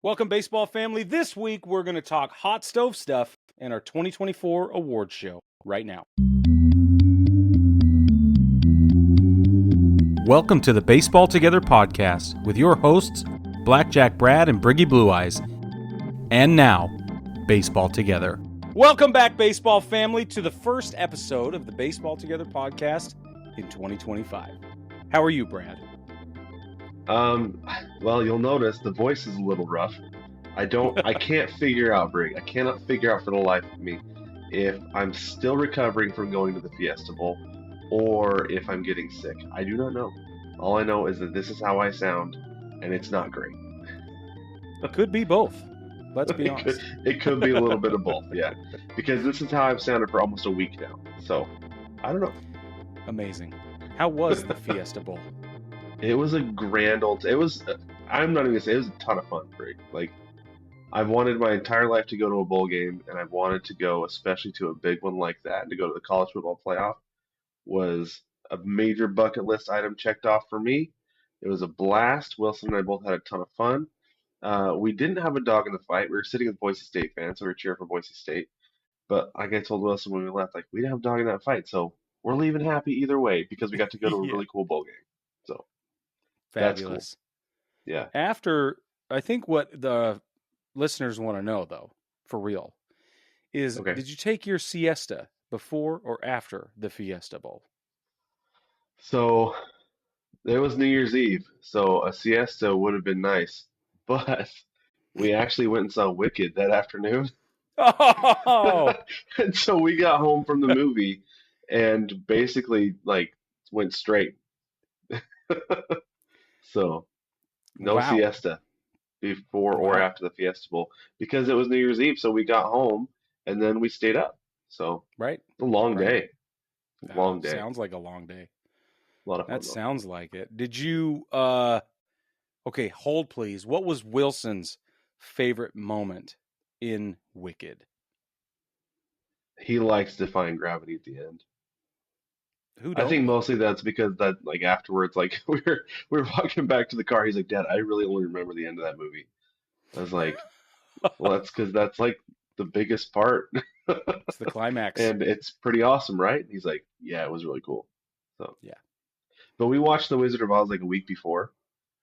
Welcome, baseball family. This week, we're going to talk hot stove stuff and our 2024 awards show right now. Welcome to the Baseball Together podcast with your hosts, Blackjack Brad and Briggy Blue Eyes. And now, Baseball Together. Welcome back, baseball family, to the first episode of the Baseball Together podcast in 2025. How are you, Brad? Well, you'll notice the voice is a little rough. I can't figure out, Brig. I cannot figure out for the life of me if I'm still recovering from going to the Fiesta Bowl or if I'm getting sick. I do not know. All I know is that this is how I sound, and it's not great. It could be both. Let's be honest. It could be a little bit of both, yeah. Because this is how I've sounded for almost a week now. So, I don't know. Amazing. How was the Fiesta Bowl? It was a grand old. I'm not even gonna say it was a ton of fun, Brig. Like, I've wanted my entire life to go to a bowl game, and I've wanted to go, especially to a big one like that, and to go to the college football playoff was a major bucket list item checked off for me. It was a blast. Wilson and I both had a ton of fun. We didn't have a dog in the fight. We were sitting with Boise State fans, so we were cheering for Boise State. But like I told Wilson when we left, like we didn't have a dog in that fight, so we're leaving happy either way because we got to go to a really cool bowl game. So fabulous. That's cool. Yeah. After, I think what the listeners want to know, though, for real, is Did you take your siesta before or after the Fiesta Bowl? So it was New Year's Eve, so a siesta would have been nice, but we actually went and saw Wicked that afternoon. Oh! And so we got home from the movie and basically like went straight. So no siesta before or after the Fiesta Bowl because it was New Year's Eve, so we got home and then we stayed up. So right, a long day. Long day. Sounds like a long day. A lot of fun. That sounds like it. Did you? Okay, hold please. What was Wilson's favorite moment in Wicked? He likes defying gravity at the end. Who don't? I think mostly that's because that like afterwards, like we were walking back to the car. He's like, "Dad, I really only remember the end of that movie." I was like, "Well, that's because that's like the biggest part." It's the climax, and it's pretty awesome, right? He's like, "Yeah, it was really cool." So yeah. But we watched The Wizard of Oz like a week before,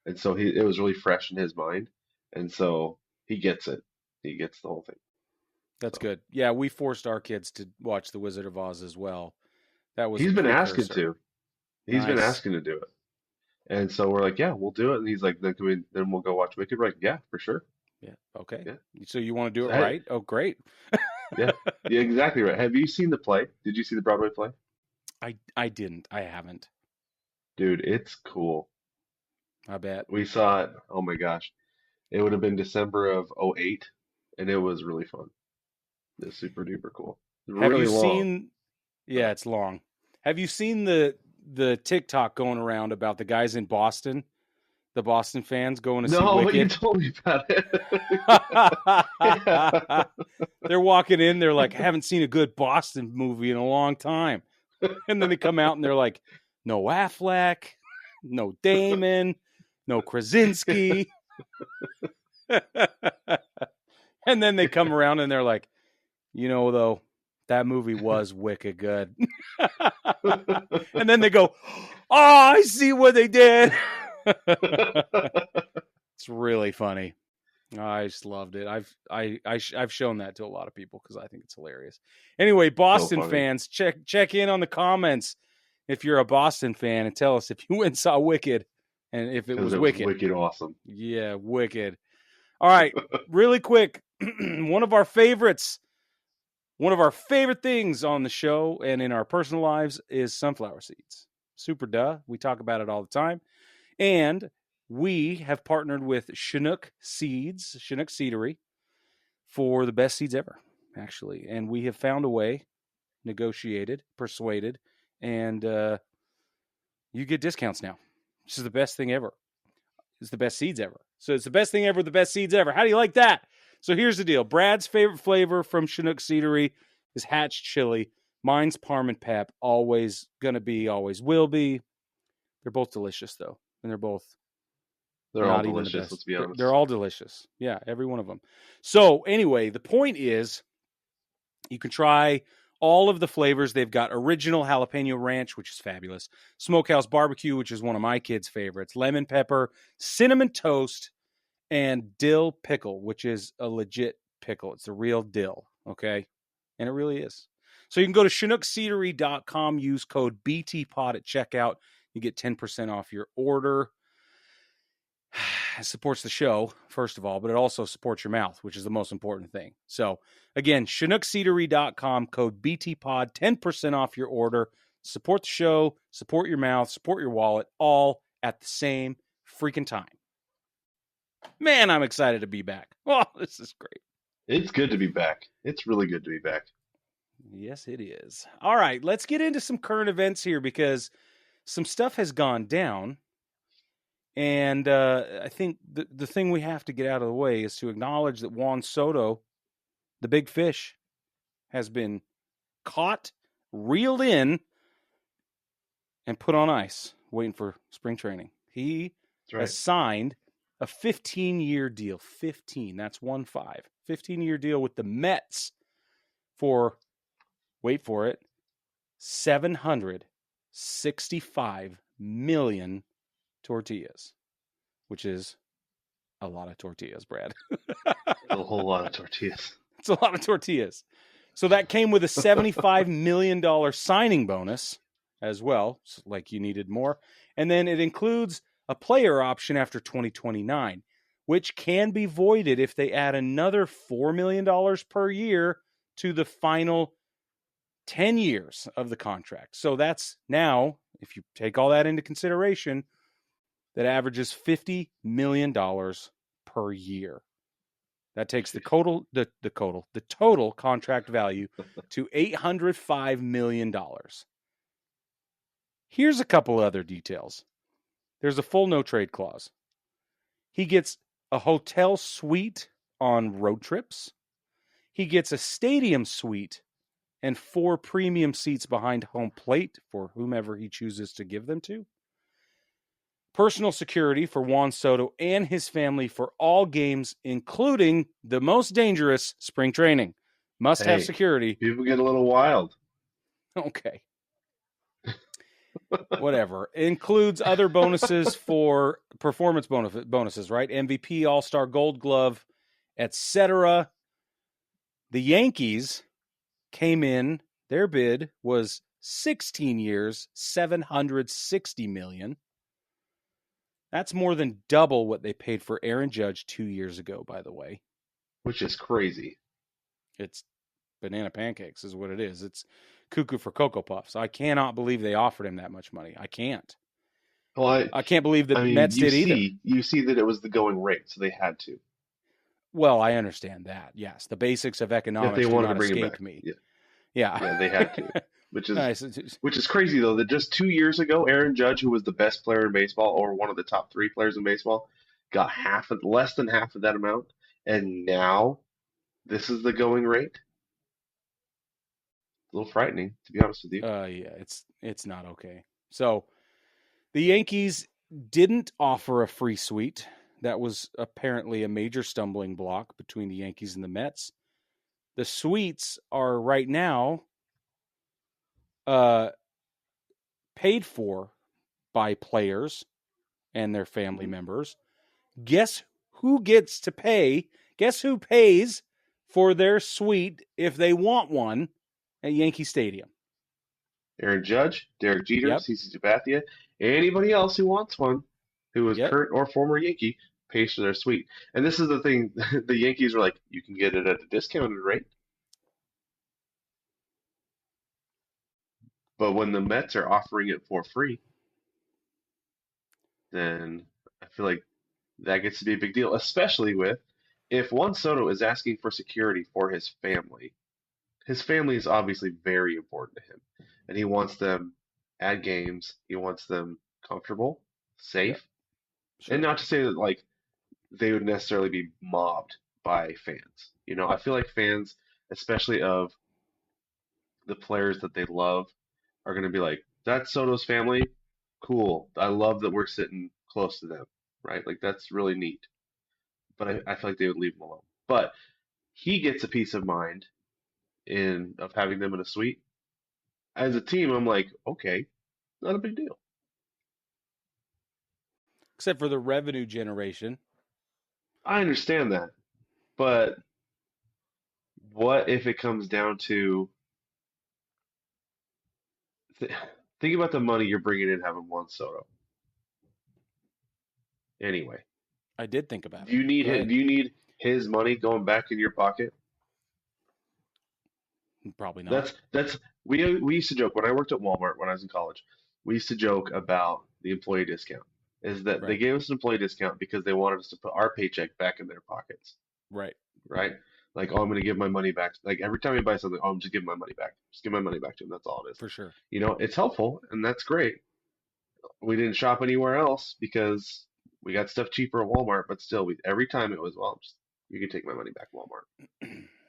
and so it was really fresh in his mind, and so he gets it. He gets the whole thing. That's good. Yeah, we forced our kids to watch The Wizard of Oz as well. That was He's been asking to. He's been Nice. asking to do it. And so we're like, yeah, we'll do it. And he's like, then we'll go watch Wicked. We're like, yeah, for sure. Yeah. Okay. Yeah. So you want to do it right? Oh, great. Yeah. Yeah, exactly right. Have you seen the play? Did you see the Broadway play? I didn't. I haven't. Dude, it's cool. I bet. We saw it. Oh my gosh. It would have been December of '08, and it was really fun. It's super duper cool. It's Have really you long. seen? Yeah, it's long. Have you seen the TikTok going around about the guys in Boston, the Boston fans going to see No, Wicked? you told me about it. Yeah. They're walking in, they're like, I haven't seen a good Boston movie in a long time. And then they come out and they're like, no Affleck, no Damon, no Krasinski. And then they come around and they're like, though, that movie was wicked good. And then they go, oh, I see what they did. It's really funny. I just loved it. I've shown that to a lot of people because I think it's hilarious. Anyway, Boston fans, check in on the comments if you're a Boston fan and tell us if you went and saw Wicked and if it was wicked. Wicked awesome. Yeah, wicked. All right, really quick. One of our favorite things on the show and in our personal lives is sunflower seeds. Super duh. We talk about it all the time. And we have partnered with Chinook Seedery, for the best seeds ever, actually. And we have found a way, negotiated, persuaded, and you get discounts now. This is the best thing ever. It's the best seeds ever. So it's the best thing ever, the best seeds ever. How do you like that? So here's the deal. Brad's favorite flavor from Chinook Seedery is Hatch Chili. Mine's Parm and Pep. Always going to be, always will be. They're both delicious, though. And they're both They're all Not even the delicious, best. let's be They're honest. all delicious. Yeah, every one of them. So anyway, the point is you can try all of the flavors. They've got original jalapeno ranch, which is fabulous, smokehouse barbecue, which is one of my kids' favorites, lemon pepper, cinnamon toast, and dill pickle, which is a legit pickle. It's a real dill, okay? And it really is. So you can go to ChinookSeedery.com, use code BTPOD at checkout. You get 10% off your order. It supports the show, first of all, but it also supports your mouth, which is the most important thing. So, again, ChinookSeedery.com, code BTPOD, 10% off your order. Support the show, support your mouth, support your wallet, all at the same freaking time. Man, I'm excited to be back. Oh, this is great. It's good to be back. It's really good to be back. Yes, it is. All right, let's get into some current events here because some stuff has gone down. And I think the thing we have to get out of the way is to acknowledge that Juan Soto, the big fish, has been caught, reeled in, and put on ice, waiting for spring training. He That's right. has signed a 15-year deal. 15, that's 1-5. 15-year deal with the Mets for, wait for it, 765 million tortillas, which is a lot of tortillas, Brad. A whole lot of tortillas. It's a lot of tortillas. So that came with a $75 million signing bonus as well, like you needed more. And then it includes a player option after 2029, which can be voided if they add another $4 million per year to the final 10 years of the contract. So that's now, if you take all that into consideration, that averages $50 million per year. That takes the total contract value to $805 million. Here's a couple other details. There's a full no trade clause. He gets a hotel suite on road trips. He gets a stadium suite and 4 premium seats behind home plate for whomever he chooses to give them to. Personal security for Juan Soto and his family for all games, including the most dangerous spring training. Must have security. People get a little wild. Okay. Whatever. Includes other bonuses for performance bonuses, right? MVP, All-Star, Gold Glove, etc. The Yankees came in, their bid was 16 years, $760 million. That's more than double what they paid for Aaron Judge 2 years ago, by the way. Which is crazy. It's banana pancakes is what it is. It's cuckoo for Cocoa Puffs. I cannot believe they offered him that much money. I can't. Well, I can't believe the Mets did either. You see that it was the going rate, so they had to. Well, I understand that. Yes, the basics of economics If they wanted do to not bring him escape back. me. Yeah. Yeah. Yeah, they had to. Which is Nice. which is crazy though that just 2 years ago, Aaron Judge, who was the best player in baseball or one of the top 3 players in baseball, got less than half of that amount, and now this is the going rate. A little frightening, to be honest with you. Yeah, it's not okay. So the Yankees didn't offer a free suite. That was apparently a major stumbling block between the Yankees and the Mets. The suites are right now paid for by players and their family members. Guess who gets to pay? Guess who pays for their suite if they want one at Yankee Stadium? Aaron Judge, Derek Jeter, Yep. CC Sabathia, anybody else who wants one, who is current or former Yankee, pays for their suite. And this is the thing, the Yankees are like, you can get it at a discounted rate. But when the Mets are offering it for free, then I feel like that gets to be a big deal, especially with if Juan Soto is asking for security for his family. His family is obviously very important to him, and he wants them at games. He wants them comfortable, safe, Sure. and not to say that like they would necessarily be mobbed by fans. You know, I feel like fans, especially of the players that they love, are going to be like, "That's Soto's family. Cool. I love that we're sitting close to them." right? Like that's really neat. But I feel like they would leave him alone. But he gets a peace of mind in of having them in a suite. As a team, I'm like, okay, not a big deal. Except for the revenue generation. I understand that, but what if it comes down to th think about the money you're bringing in having Juan Soto. Anyway, I did think about do it. you need Go ahead. do you need his money going back in your pocket? Probably not. That's we used to joke when I worked at Walmart when I was in college. We used to joke about the employee discount. Is that they Right. gave us an employee discount because they wanted us to put our paycheck back in their pockets, Right. right? Like, oh, I'm going to give my money back. Like every time you buy something, oh, I'm just giving my money back. Just give my money back to them. That's all it is. For sure. You know, it's helpful and that's great. We didn't shop anywhere else because we got stuff cheaper at Walmart, but still, we every time it was, well, just, you can take my money back, Walmart.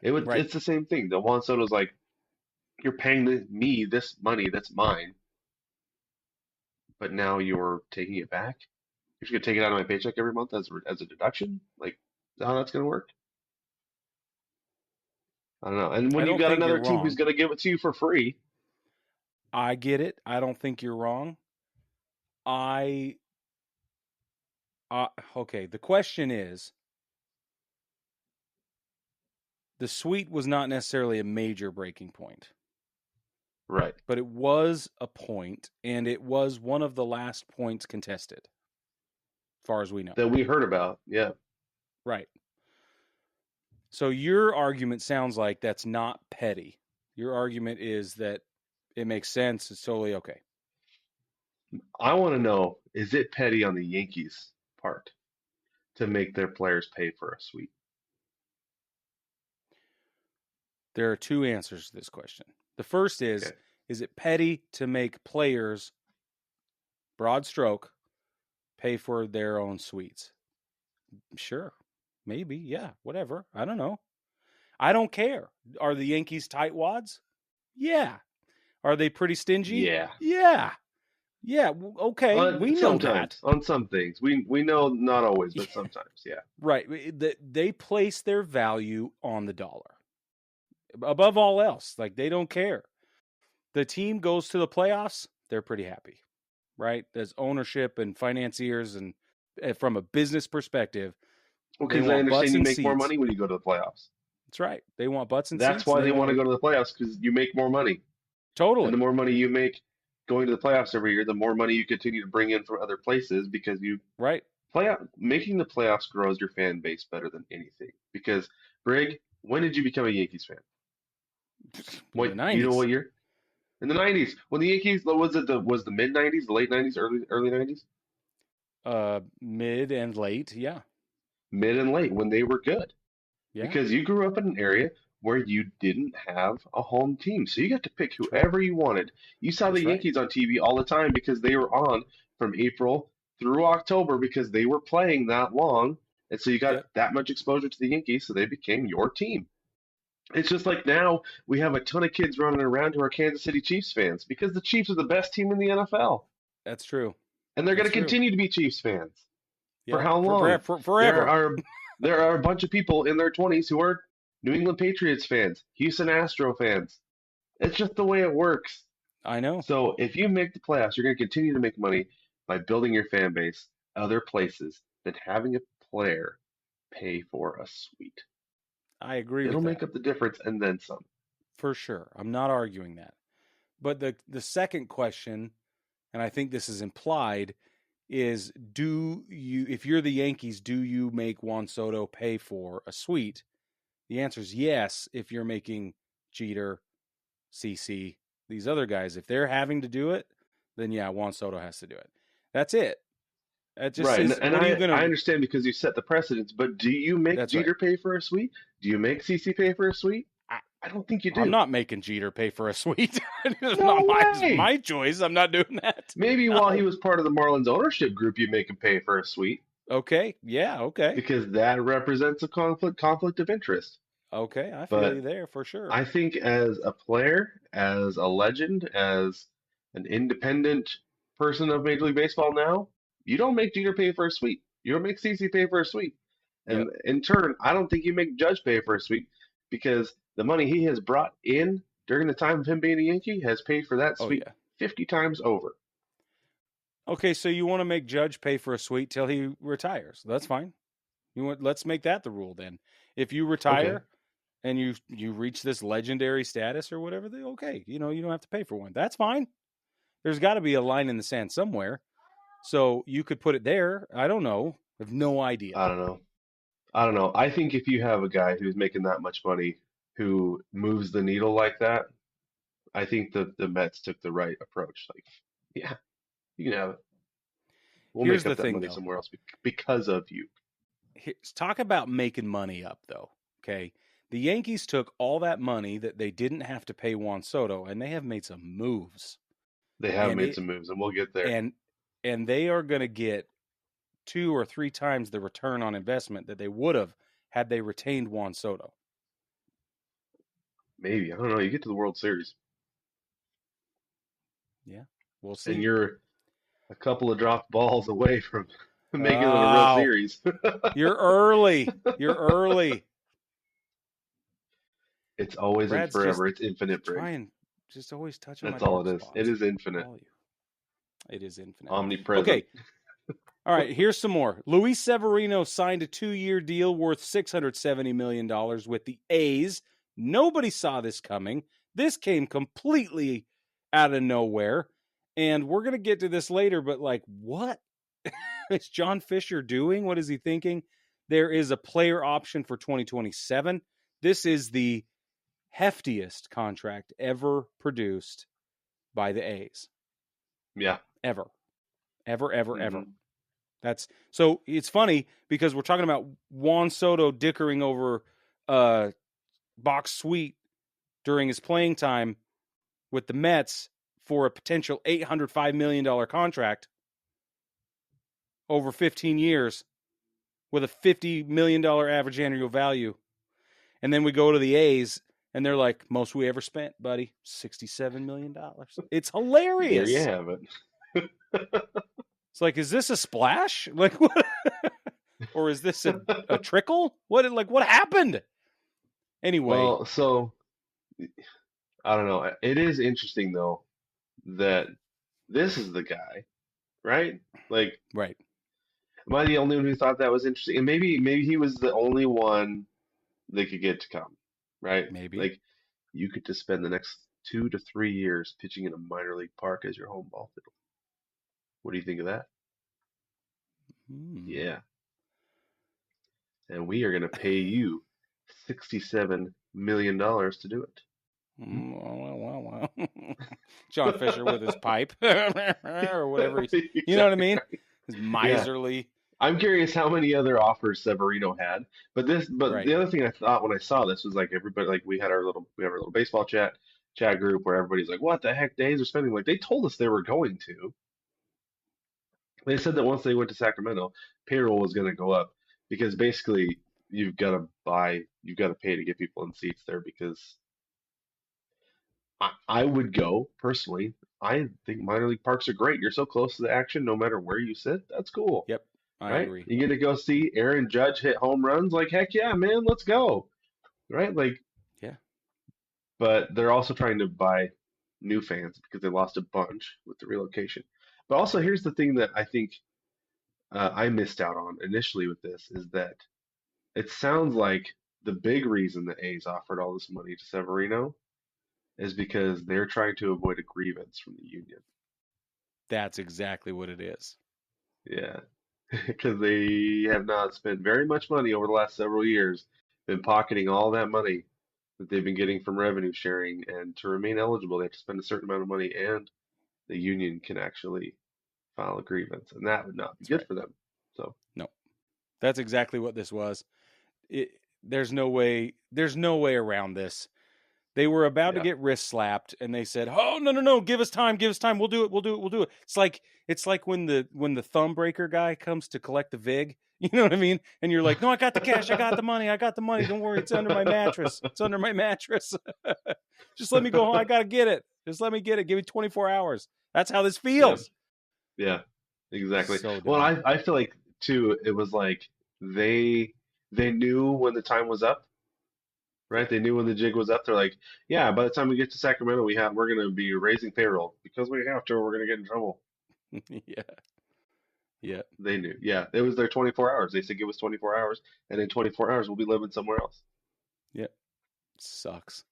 Right. It's the same thing. The Juan Soto's like, you're paying me this money that's mine, but now you're taking it back. You're just gonna take it out of my paycheck every month as a deduction. Like, is that how that's gonna work? I don't know. And I when you don't got think you're another team who's wrong. gonna give it to you for free, I get it. I don't think you're wrong. I okay, the question is the suite was not necessarily a major breaking point, right? but it was a point and it was one of the last points contested, as far as we know. That we heard about. Yeah, Right. So your argument sounds like that's not petty. Your argument is that it makes sense. It's totally okay. I want to know: is it petty on the Yankees' part to make their players pay for a suite? There are two answers to this question. The first is Okay. it petty to make players, broad stroke, pay for their own suites? Sure. Maybe. Yeah. Whatever. I don't know. I don't care. Are the Yankees tightwads? Yeah. Are they pretty stingy? Yeah. Yeah. Yeah. Okay. We know that. Sometimes on some things we know not always, but sometimes. Yeah. Right. They place their value on the dollar above all else. Like they don't care. The team goes to the playoffs, they're pretty happy, right? There's ownership and financiers, and from a business perspective, Well, they because I want butts understand you and make more seats. money when you go to the playoffs. That's right. They want butts and That's seats, and why they they want to want go to the playoffs because you make more money. And the totally more money you make going to the playoffs every year, the more money you continue to bring in from other places because you right. making the playoffs grows your fan base better than anything. Because Brig, when did you become a Yankees fan? In the What do you know '90s, what year? In the '90s. When the Yankees was the mid '90s, the late '90s, early '90s? mid and late, yeah, Mid and late when they were good. yeah, Because you grew up in an area where you didn't have a home team. So you got to pick that's right. whoever you wanted. You saw the That's right. Yankees on TV all the time because they were on from April through October because they were playing that long. And so you got Yep, that much exposure to the Yankees, so they became your team. It's just like now we have a ton of kids running around who are Kansas City Chiefs fans because the Chiefs are the best team in the NFL. that's true. And they're going That's to true. continue to be Chiefs fans. For Yep, how long? There forever. are there are a bunch of people in their 20s who are New England Patriots fans, Houston Astro fans. It's just the way it works. I know. So if you make the playoffs, you're going to continue to make money by building your fan base other places than having a player pay for a suite. I agree It'll with make that up the difference and then some. for sure. I'm not arguing that. But the second question, and I think this is implied, is do you, if you're the Yankees, do you make Juan Soto pay for a suite? The answer is yes. If you're making Jeter, CC, these other guys, if they're having to do it, then yeah, Juan Soto has to do it. That's it. That just Right, and, is, and what are you I, going I to, understand because you set the precedence, but do you make that's right. Jeter pay for a suite? Do you make CC pay for a suite? I, I don't think you I'm do. not making Jeter pay for a suite. It's No not way! my choice. I'm not doing that. Maybe while he No. was part of the Marlins ownership group, you make him pay for a suite Okay. Yeah. Okay. because that represents a conflict of interest. Okay. I feel you But there for sure. I think as a player, as a legend, as an independent person of Major League Baseball now, you don't make Jeter pay for a suite. You don't make CC pay for a suite. Yep. And in turn, I don't think you make Judge pay for a suite because the money he has brought in during the time of him being a Yankee has paid for that Oh suite yeah. 50 times over. Okay, so you want to make Judge pay for a suite till he retires? That's fine. Let's make that the rule then. If you Okay. retire and you reach this legendary status or whatever, okay, you don't have to pay for one. That's fine. There's got to be a line in the sand somewhere. So you could put it there. I don't know. I have no idea. I don't know. I don't know. I think if you have a guy who's making that much money who moves the needle like that, I think the Mets took the right approach. Like, yeah, you can have it. We'll Here's make the up that thing, money though. somewhere else because of you. Talk about making money up, though. Okay. The Yankees took all that money that they didn't have to pay Juan Soto, and they have made some moves. They have And made it some moves, and we'll get there. and they are going to get 2 or 3 times the return on investment that they would have had they retained Juan Soto. Maybe. I don't know. You get to the World Series, Yeah, we'll and see. you're a couple of dropped balls away from making it a real Oh, series. you're early. You're early. It's always and Brad's just forever. It's infinite, Brig. trying, just always touching my That's all dark it is. It spots. is infinite, All you. It is infinite. omnipresent. Okay. All right, here's some more. Luis Severino signed a 2-year deal worth $670 million with the A's. Nobody saw this coming. This came completely out of nowhere. And we're going to get to this later, but like, what is John Fisher doing? What is he thinking? There is a player option for 2027. This is the heftiest contract ever produced by the A's. Yeah. Ever. Ever. Mm-hmm. That's so it's funny because we're talking about Juan Soto dickering over box suite during his playing time with the Mets for a potential $805 million contract over 15 years with a $50 million average annual value. And then we go to the A's and they're like, most we ever spent, buddy, $67 million. It's There you hilarious. have it. It's like, is this a splash? Like, what? Or is this a trickle? What happened? Anyway. Well, so I don't know. It is interesting though that this is the guy, right? Like, Right. am I the only one who thought that was interesting? And maybe he was the only one that could get to come, right? Maybe. Like, you could just spend the next 2 to 3 years pitching in a minor league park as your home ball field. What do you think of that? Yeah. And we are going to pay you $67 million to do it. Well. John Fisher with his pipe or whatever. You know what I mean? His miserly. Yeah. I'm curious how many other offers Severino had. But Right. the other thing I thought when I saw this was like everybody, like we have our little baseball chat group where everybody's like, what the heck, days are spending? Like they told us they were going to. They said that once they went to Sacramento, payroll was going to go up because basically you've got to pay to get people in seats there because I would go personally. I think minor league parks are great. You're so close to the action, no matter where you sit. That's cool, Yep. I right? agree. You get to go see Aaron Judge hit home runs. Like heck yeah, man, let's go, right? Like, Yeah. but they're also trying to buy new fans because they lost a bunch with the relocation. But also, here's the thing that I think I missed out on initially with this is that it sounds like the big reason the A's offered all this money to Severino is because they're trying to avoid a grievance from the union. That's exactly what it is. Yeah, because they have not spent very much money over the last several years, been pocketing all that money that they've been getting from revenue sharing, and to remain eligible, they have to spend a certain amount of money, and the union can actually file a grievance, and that would not be That's good right. for them. So No. That's exactly what this was. There's no way around this. They were about to yeah, get wrist slapped, and they said, "Oh no! Give us time! We'll do it." It's like when the thumb breaker guy comes to collect the vig. You know what I mean? And you're like, "No, I got the cash. I got the money. Don't worry, it's under my mattress. It's under my mattress. Just let me go home. I gotta get it. Just let me get it. Give me 24 hours." That's how this yeah, feels. yeah, exactly. So Well, dumb. I feel like too, it was like they knew when the time was up, right? Yeah. They knew when the jig was up. They're like, yeah, by the time we get to Sacramento, we're going to be raising payroll because we have to, or we're going to get in trouble. Yeah. Yeah. They knew. Yeah, it was their 24 hours. They said give us 24 hours, and in 24 hours we'll be living somewhere else. Yeah. Sucks.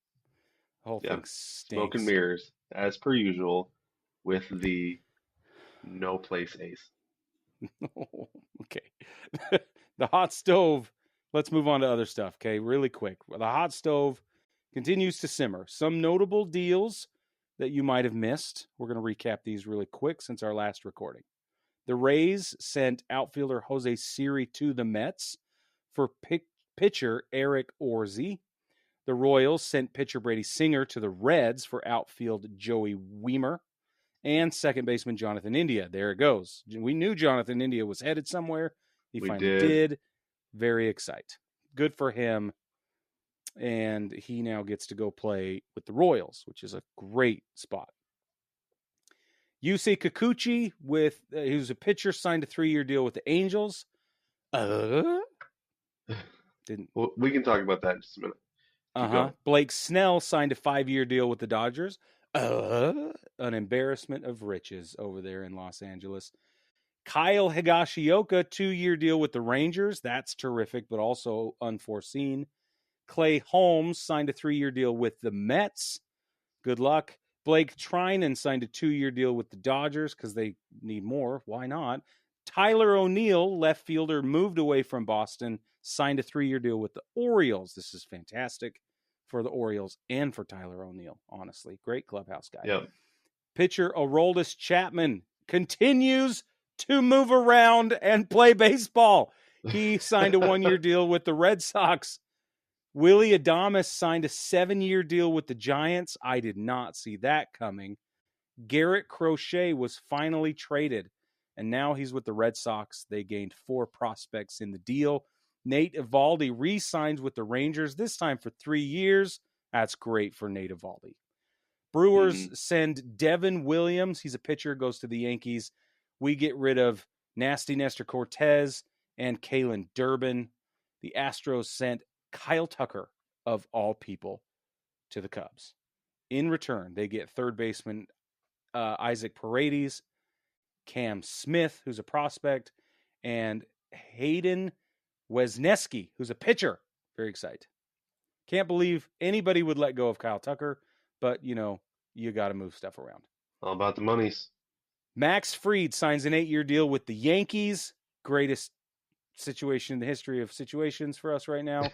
The whole Yeah, thing smoke and stinks. mirrors as per usual with the no place ace. Okay. The hot stove. Let's move on to other stuff, okay? Really quick. The hot stove continues to simmer. Some notable deals that you might have missed. We're going to recap these really quick since our last recording. The Rays sent outfielder Jose Siri to the Mets for pitcher Eric Orzi. The Royals sent pitcher Brady Singer to the Reds for outfield Joey Weimer and second baseman Jonathan India. There it goes. We knew Jonathan India was headed somewhere. He We finally did. did. Very excited. Good for him. And he now gets to go play with the Royals, which is a great spot. Yusei Kikuchi, who's a pitcher, signed a 3-year deal with the Angels. Didn't. Well, we can talk about that in just a minute. Keep going. Blake Snell signed a 5-year deal with the Dodgers. An embarrassment of riches over there in Los Angeles. Kyle Higashioka, 2-year deal with the Rangers. That's terrific, but also unforeseen. Clay Holmes signed a 3-year deal with the Mets. Good luck. Blake Trinan signed a 2-year deal with the Dodgers because they need more. Why not? Tyler O'Neill, left fielder, moved away from Boston, signed a 3-year deal with the Orioles. This is fantastic for the Orioles and for Tyler O'Neill, honestly. Great clubhouse guy. Yep. Pitcher Aroldis Chapman continues to move around and play baseball. He signed a 1-year deal with the Red Sox. Willie Adames signed a 7-year deal with the Giants. I did not see that coming. Garrett Crochet was finally traded, and now he's with the Red Sox. They gained 4 prospects in the deal. Nate Eovaldi re-signs with the Rangers, this time for 3 years. That's great for Nate Eovaldi. Brewers send Devin Williams. He's a pitcher, goes to the Yankees. We get rid of Nasty Nestor Cortez and Kalen Durbin. The Astros sent Kyle Tucker, of all people, to the Cubs. In return, they get third baseman Isaac Paredes, Cam Smith, who's a prospect, and Hayden Wesneski, who's a pitcher. Very excited. Can't believe anybody would let go of Kyle Tucker, but, you got to move stuff around. All about the monies. Max Fried signs an 8-year deal with the Yankees. Greatest situation in the history of situations for us right now.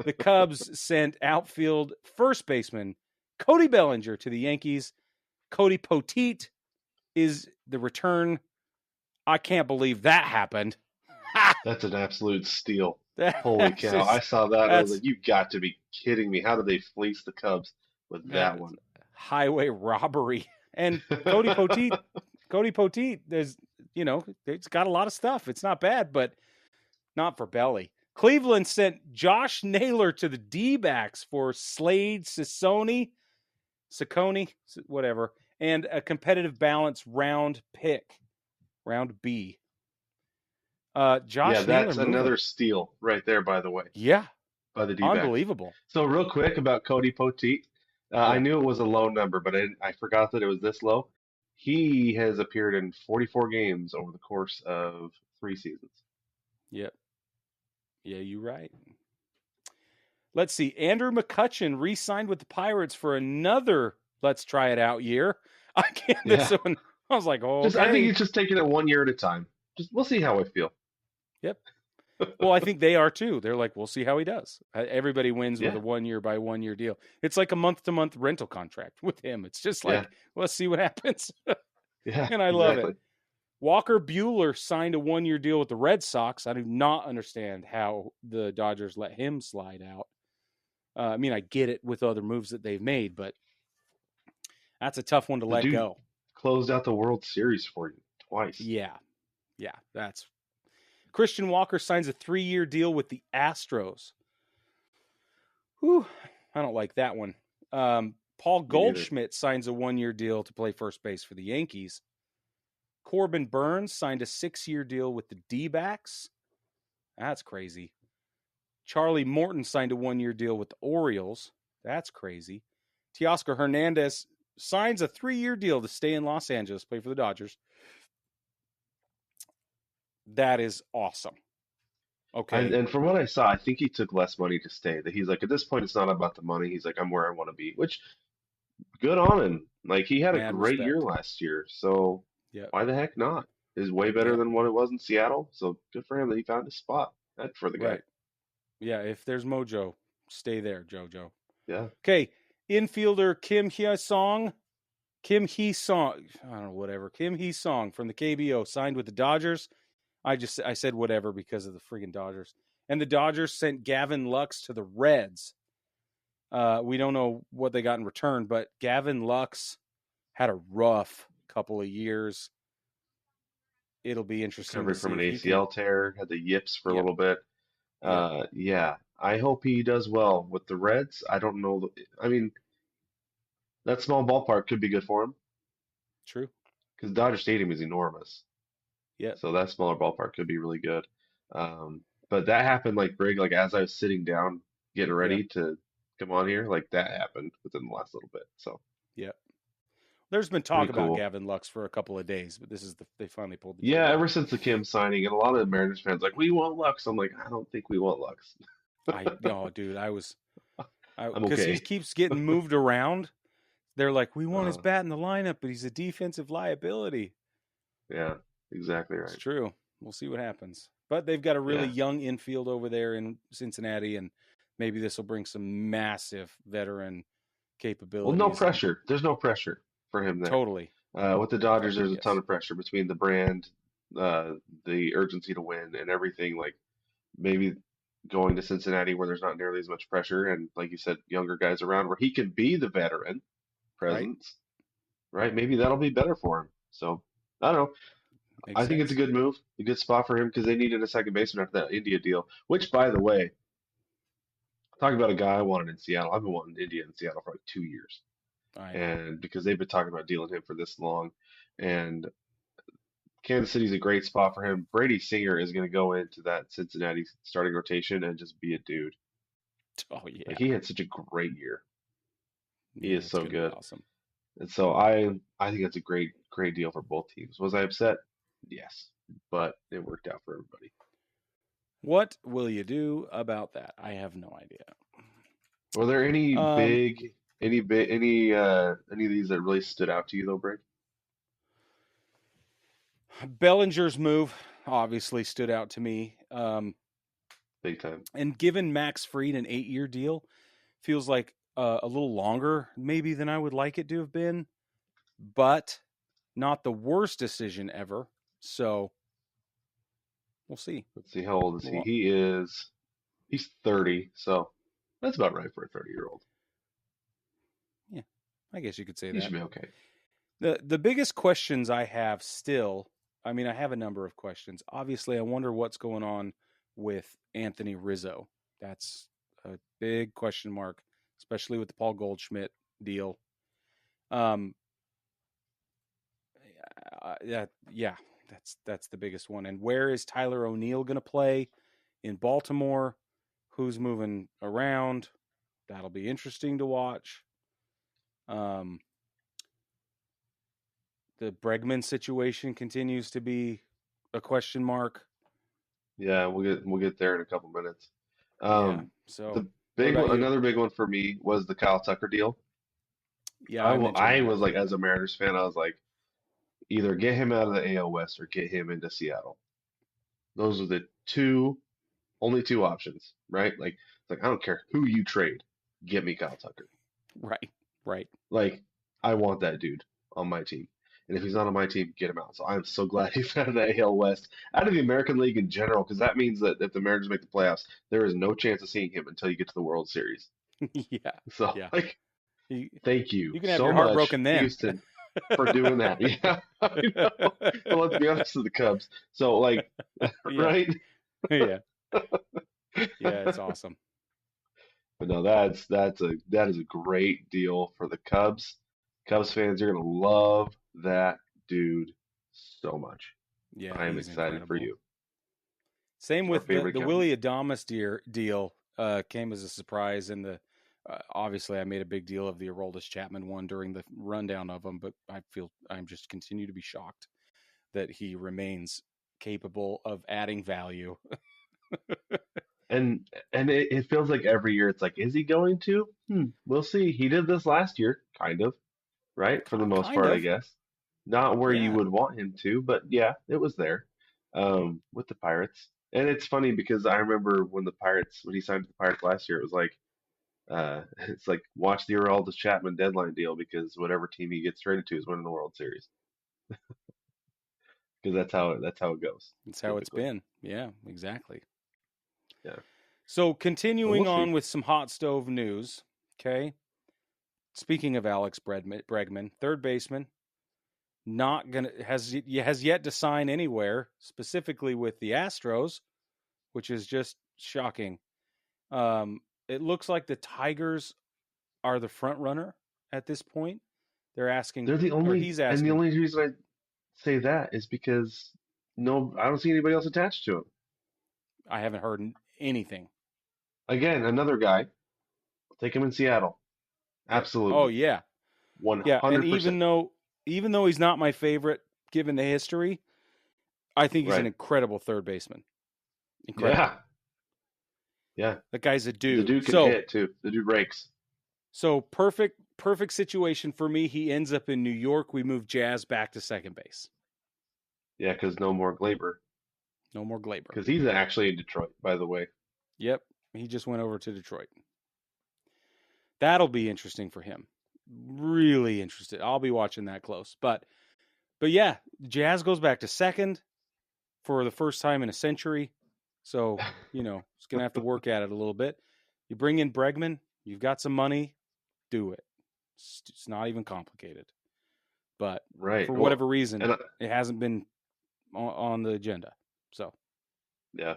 The Cubs sent outfield first baseman Cody Bellinger to the Yankees. Cody Poteet is the return. I can't believe that happened. That's an absolute steal. Holy cow. I saw that. I was like, you got to be kidding me. How did they fleece the Cubs with that one? Highway robbery. And Cody Poteet, there's, it's got a lot of stuff. It's not bad, but not for Belly. Cleveland sent Josh Naylor to the D-backs for Slade Ciccone, whatever, and a competitive balance round pick, round B. Josh Naylor, that's another steal right there, by the way. Yeah. By the D-backs. Unbelievable. So real quick about Cody Poteet. I knew it was a low number, but I forgot that it was this low. He has appeared in 44 games over the course of 3 seasons. Yep. Yeah, you're right. Let's see. Andrew McCutchen re-signed with the Pirates for another let's try it out year. I can't. This one, I was like, oh, okay. I think he's just taking it 1 year at a time. We'll see how I feel. Yep. Well, I think they are too. They're like, we'll see how he does. Everybody wins with a 1-year by 1-year deal. It's like a month-to-month rental contract with him. It's just like, let's see what happens. And I love it. Walker Buehler signed a 1-year deal with the Red Sox. I do not understand how the Dodgers let him slide out. I mean, I get it with other moves that they've made, but that's a tough one to let go. Closed out the World Series for you twice. Yeah. That's Christian Walker signs a 3-year deal with the Astros. Whew, I don't like that one. Paul Goldschmidt signs a 1-year deal to play first base for the Yankees. Corbin Burns signed a 6-year deal with the D-backs. That's crazy. Charlie Morton signed a 1-year deal with the Orioles. That's crazy. Teoscar Hernandez signs a 3-year deal to stay in Los Angeles, play for the Dodgers. That is awesome. Okay. And from what I saw, I think he took less money to stay. That he's like, at this point, it's not about the money. He's like, I'm where I want to be, which good on him. Like he had a Mad great year respect. last year, so Yep. why the heck not? Is way better Yep. than what it was in Seattle. So good for him that he found his spot. That for the guy. Right. Yeah. If there's mojo, stay there, JoJo. Yeah. Okay. Infielder Kim Hee Song. Kim Hee Song. I don't know, whatever. Kim Hee Song from the KBO signed with the Dodgers. I said whatever because of the friggin' Dodgers. And the Dodgers sent Gavin Lux to the Reds. We don't know what they got in return, but Gavin Lux had a rough couple of years. It'll be interesting Recovering to see from an if he can. ACL tear, had the yips for a Yep. little bit. Yep. Yeah, I hope he does well with the Reds. I don't know. I mean, that small ballpark could be good for him True. because Dodger Stadium is enormous. Yep. So that smaller ballpark could be really good. But that happened like Brig, like as I was sitting down getting Yep. ready to come on here, like that happened within the last little bit. So Yep. There's been talk pretty about cool. Gavin Lux for a couple of days, but they finally pulled the Yeah, trigger on ever it. since the Kim signing, and a lot of the Mariners fans like, we want Lux. I'm like, I don't think we want Lux. Dude, I'm because he okay. keeps getting moved around. They're like, we want his Uh, bat in the lineup, but he's a defensive liability. yeah, exactly It's right. true. We'll see what happens. But they've got a really Yeah. young infield over there in Cincinnati, and maybe this will bring some massive veteran Well, no capabilities. And pressure. There's no pressure for him there. totally, With the Dodgers, there's a ton yes, of pressure between the brand, the urgency to win, and everything. Like maybe going to Cincinnati where there's not nearly as much pressure, and like you said, younger guys around where he can be the veteran right? presence, right? Maybe that'll be better for him. So I don't know. Makes I think it's a sense. good move, a good spot for him because they needed a second baseman after that India deal. Which, by the way, talking about a guy I wanted in Seattle. I've been wanting India in Seattle for like 2 years, I know. and because they've been talking about dealing him for this long, and Kansas City's a great spot for him. Brady Singer is going to go into that Cincinnati starting rotation and just be a dude. Oh yeah, Like he had such a great year. He yeah, is it's so gonna be good. awesome. And so I think that's a great deal for both teams. Was I upset? Yes, but it worked out for everybody. What will you do about that? I have no idea. Were there any Um, any of these that really stood out to you though, Brady? Bellinger's move obviously stood out to me. Big time. And given Max Fried an 8-year deal, feels like a little longer maybe than I would like it to have been, but not the worst decision ever. So we'll see. Let's see, how old is he? Well, He's 30, so that's about right for a 30-year-old. yeah, I guess you could say He should that. be okay. The biggest questions I have still, I mean, I have a number of questions. Obviously, I wonder what's going on with Anthony Rizzo. That's a big question mark, especially with the Paul Goldschmidt deal. Um, yeah, that's the biggest one. And where is Tyler O'Neill going to play in Baltimore? Who's moving around? That'll be interesting to watch. The Bregman situation continues to be a question mark. Yeah, we'll get there in a couple minutes. Yeah. Um, So, the what big about one, you? another big one for me was the Kyle Tucker deal. Yeah, I mentioned I that. was like, as a Mariners fan, I was like, either get him out of the AL West or get him into Seattle. Those are the only two options, right? Like, it's like I don't care who you trade, get me Kyle Tucker. Right. Right. Like, I want that dude on my team. And if he's not on my team, get him out. So I'm so glad he's out of the AL West, out of the American League in general, because that means that if the Mariners make the playoffs, there is no chance of seeing him until you get to the World Series. Yeah. So, Yeah. like, You, thank you you can have so your heart much, broken then. Houston, for doing that. Yeah, I know. But let's be honest with the Cubs. So, like, Yeah. right? Yeah. Yeah, it's awesome. But no, that is a great deal for the Cubs. Cubs fans, you're gonna love that dude so much. Yeah, I am he's excited for incredible. you. Same Our with favorite the company. Willie Adamas deal came as a surprise, and the obviously I made a big deal of the Aroldis Chapman one during the rundown of him, but I feel I'm just continue to be shocked that he remains capable of adding value. And it feels like every year it's like, is he going to? We'll see. He did this last year, kind of, right? For the most Kind part, I of, guess. Not where you yeah. would want him to, but yeah, it was there. With the Pirates. And it's funny because I remember when he signed with the Pirates last year, it was like it's like watch the Aroldis Chapman deadline deal because whatever team he gets traded to is winning the World Series. Because that's how it goes, That's how it's typically. been. Yeah, exactly. Yeah. So So we'll continuing see. on with some hot stove news. Okay, speaking of Alex Bregman, third baseman, not gonna has yet to sign anywhere, specifically with the Astros, which is just shocking. It looks like the Tigers are the front runner at this point. They're asking, They're the or only he's and the asking. only reason I say that is because no, I don't see anybody else attached to him. I haven't heard anything. Again, another guy. Take him in Seattle. Oh Absolutely. yeah, yeah. And 100%. even though he's not my favorite, given the history, I think he's an Right. incredible third baseman. Incredible. Yeah. Yeah. That guy's a The dude. dude can So hit too. The dude rakes. perfect situation for me. He ends up in New York. We move Jazz back to second base. Yeah, because no more Glaber. No more Glaber. Because he's actually in Detroit, by the way. Yep, he just went over to Detroit. That'll be interesting for him. Really interested. I'll be watching that close. But yeah, Jazz goes back to second for the first time in a century. So, it's going to have to work at it a little bit. You bring in Bregman, you've got some money, do it. It's not even complicated. But Right. for Well, whatever reason, and it hasn't been on the agenda. So, yeah.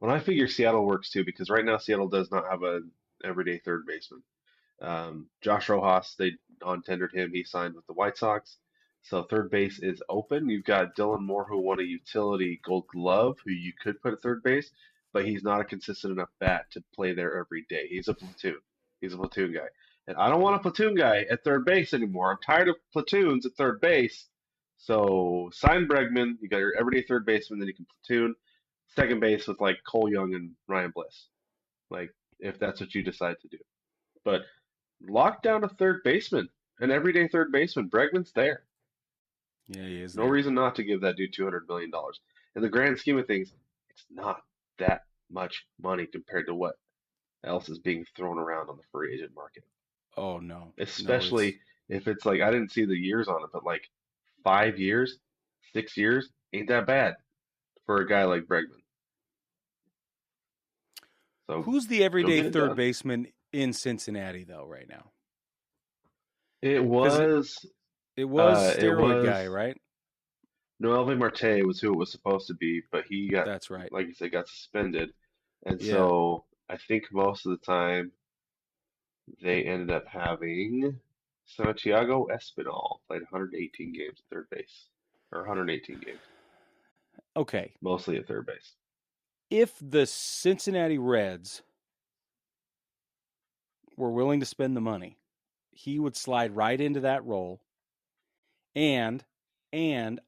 When I figure Seattle works too, because right now Seattle does not have a everyday third baseman. Josh Rojas, they non-tendered him. He signed with the White Sox. So third base is open. You've got Dylan Moore, who won a utility Gold Glove, who you could put at third base, but he's not a consistent enough bat to play there every day. He's a platoon. He's a platoon guy. And I don't want a platoon guy at third base anymore. I'm tired of platoons at third base. So sign Bregman. You got your everyday third baseman, then you can platoon second base with like Cole Young and Ryan Bliss. Like if that's what you decide to do. But lock down a third baseman, an everyday third baseman. Bregman's there. yeah, he is No there. reason not to give that dude $200 million. In the grand scheme of things, it's not that much money compared to what else is being thrown around on the free agent market. Oh, no. No, it's Especially if it's like I didn't see the years on it, but like 5 years, 6 years ain't that bad for a guy like Bregman. So who's the go everyday get it third done. baseman in Cincinnati, though, right now? It Because was it was it steroid guy, was right? Noelvi Marte was who it was supposed to be, but he got, That's right. like you said, got suspended. And Yeah. so I think most of the time they ended up having Santiago Espinal played 118 games at third base, or 118 games, Okay. mostly at third base. If the Cincinnati Reds were willing to spend the money, he would slide right into that role, and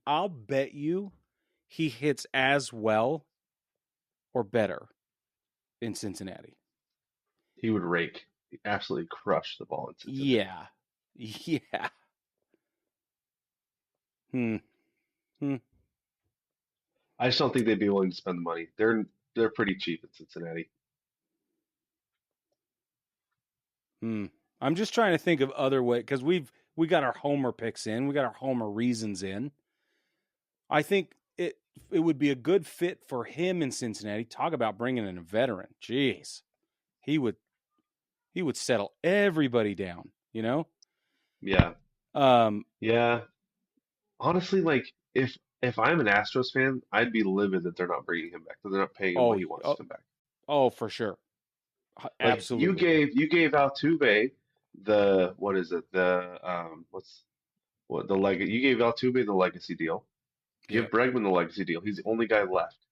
I'll bet you he hits as well or better in Cincinnati. He would rake, he absolutely crush the ball in Cincinnati. Yeah. Yeah. Hmm. Hmm. I just don't think they'd be willing to spend the money. They're pretty cheap in Cincinnati. Hmm. I'm just trying to think of other way because we got our homer picks in, we got our homer reasons in. I think it would be a good fit for him in Cincinnati. Talk about bringing in a veteran. Jeez, he would he would settle everybody down. You know. Yeah, Um. yeah. Honestly, like if I'm an Astros fan, I'd be livid that they're not bringing him back, that they're not paying him Oh. what he wants to Oh. come back. Oh, for sure. Like you Absolutely. gave Altuve the what is it the what's what the leg you gave Altuve the legacy deal. Give Yeah. Bregman the legacy deal. He's the only guy left.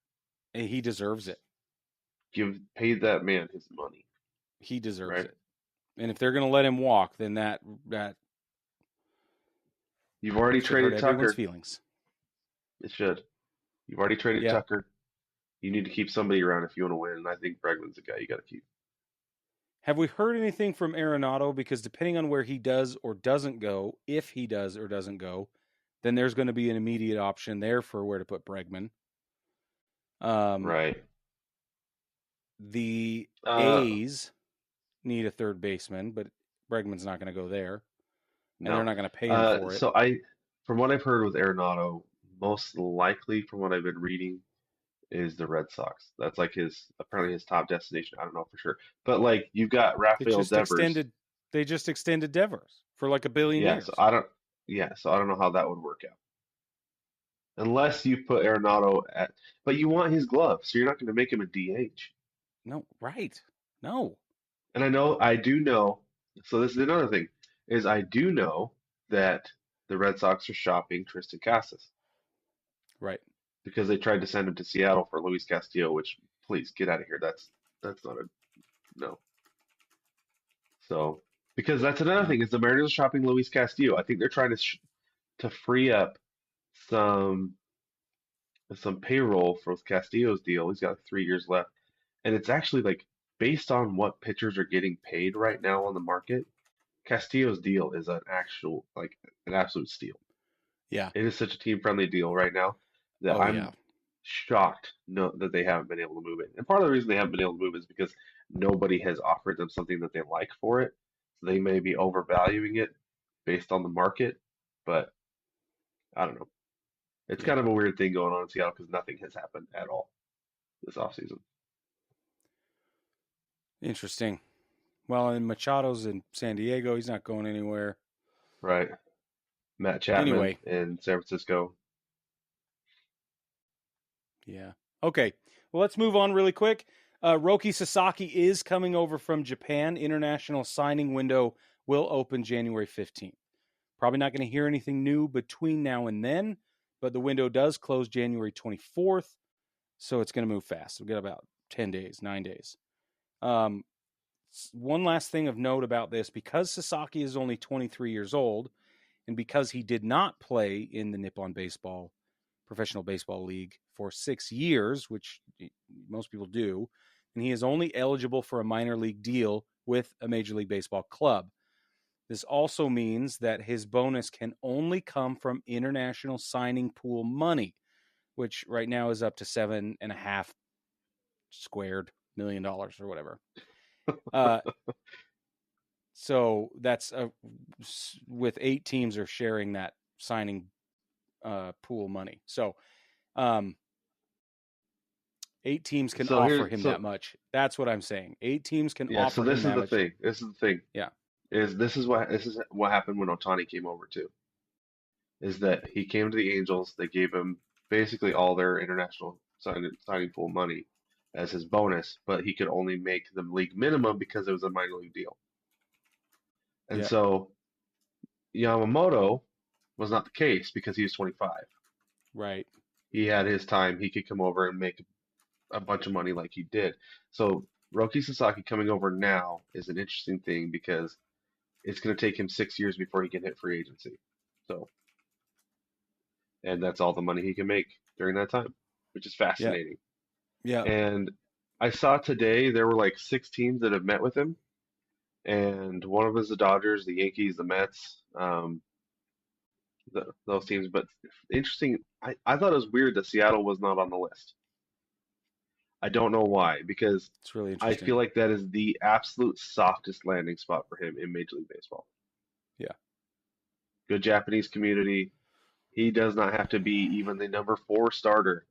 And he deserves it. Pay that man his money, He deserves right? it. And if they're going to let him walk, then that You've already should hurt traded everyone's Tucker. feelings. It should. You've already traded Yeah. Tucker. You need to keep somebody around if you want to win, and I think Bregman's the guy you got to keep. Have we heard anything from Arenado? Because depending on where he does or doesn't go, if he does or doesn't go, then there's going to be an immediate option there for where to put Bregman. Right. The Uh, A's need a third baseman, but Bregman's not going to go there, and they're no. not going to pay him for it. From what I've heard with Arenado, most likely from what I've been reading is the Red Sox. That's like apparently his top destination. I don't know for sure, but like you've got They Rafael just Devers. extended. They just extended Devers for like $1 billion Yeah, years. so I don't know how that would work out unless you put Arenado but you want his glove, so you're not going to make him a DH. No, right? No, And I do know. So this is another thing is I do know that the Red Sox are shopping Tristan Casas right? because they tried to send him to Seattle for Luis Castillo, which please get out of here. That's not a no. So because that's another No. thing is the Mariners are shopping Luis Castillo. I think they're trying to free up some payroll for Castillo's deal. He's got like 3 years left, and it's actually like based on what pitchers are getting paid right now on the market. Castillo's deal is an absolute steal. Yeah. It is such a team friendly deal right now that Oh yeah. I'm shocked that they haven't been able to move it. And part of the reason they haven't been able to move it is because nobody has offered them something that they like for it. So they may be overvaluing it based on the market, but I don't know. It's Yeah. kind of a weird thing going on in Seattle because nothing has happened at all this offseason. Interesting. Well, and Machado's in San Diego. He's not going anywhere. Right. Matt Chapman Anyway, in San Francisco. yeah. Okay. Well, let's move on really quick. Roki Sasaki is coming over from Japan. International signing window will open January 15th. Probably not going to hear anything new between now and then, but the window does close January 24th, so it's going to move fast. We've got about 10 days, 9 days. One last thing of note about this, because Sasaki is only 23 years old, and because he did not play in the Nippon Professional Baseball League for 6 years, which most people do, and he is only eligible for a minor league deal with a Major League Baseball club. This also means that his bonus can only come from international signing pool money, which right now is up to $7.5 squared $1 million or whatever. So that's with 8 teams are sharing that signing pool money. So 8 teams can So offer here's him so that much. That's what I'm saying. 8 teams can yeah, so offer him this is that the much. thing. This is the thing. Yeah. This is what happened when Otani came over too. Is that he came to the Angels, they gave him basically all their international signing pool money as his bonus, but he could only make the league minimum because it was a minor league deal. And Yeah. so Yamamoto was not the case because he was 25. Right. He had his time. He could come over and make a bunch of money like he did. So Roki Sasaki coming over now is an interesting thing because it's going to take him 6 years before he can hit free agency. So, and that's all the money he can make during that time, which is Yeah. fascinating. Yeah. And I saw today there were like 6 teams that have met with him, and one of them is the Dodgers, the Yankees, the Mets, those teams. But interesting, I thought it was weird that Seattle was not on the list. I don't know why, because It's really I interesting. feel like that is the absolute softest landing spot for him in Major League Baseball. Yeah. Good Japanese community. He does not have to be even the number 4 starter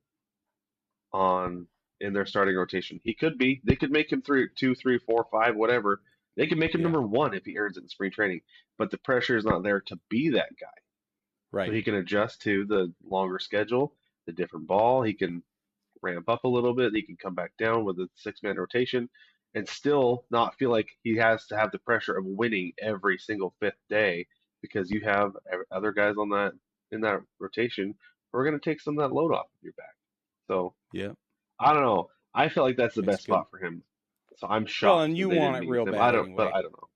on in their starting rotation. He could be. They could make him 2, 3, 4, 5, whatever. They could make him Yeah. number 1 if he earns it in spring training. But the pressure is not there to be that guy. So Right. he can adjust to the longer schedule, the different ball. He can ramp up a little bit. He can come back down with a 6-man rotation and still not feel like he has to have the pressure of winning every single fifth day because you have other guys on that in that rotation we're going to take some of that load off of your back. So Yeah, I don't know. I feel like that's the it's best good. spot for him. So I'm Well, shocked and that you they want didn't it use real him. bad But anyway. I don't know.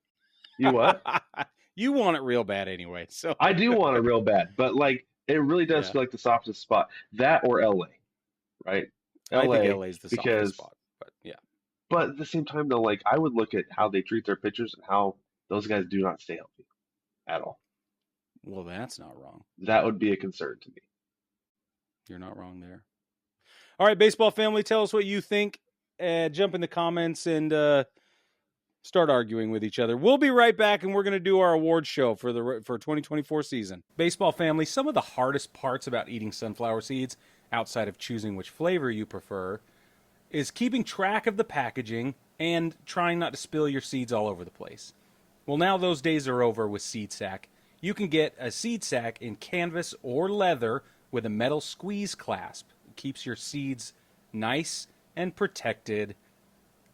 You what? You want it real bad anyway. So I do want it real bad, but like it really does yeah, feel like the softest spot. That or LA, right? I think LA, LA is the softest because spot. But yeah, but at the same time though, like I would look at how they treat their pitchers and how those guys do not stay healthy at all. well, that's not wrong. That would be a concern to me. You're not wrong there. All right, baseball family, tell us what you think. Jump in the comments and start arguing with each other. We'll be right back, and we're going to do our award show for 2024 season. Baseball family, some of the hardest parts about eating sunflower seeds, outside of choosing which flavor you prefer, is keeping track of the packaging and trying not to spill your seeds all over the place. Well, now those days are over with Seed Sack. You can get a seed sack in canvas or leather with a metal squeeze clasp. It keeps your seeds nice and protected.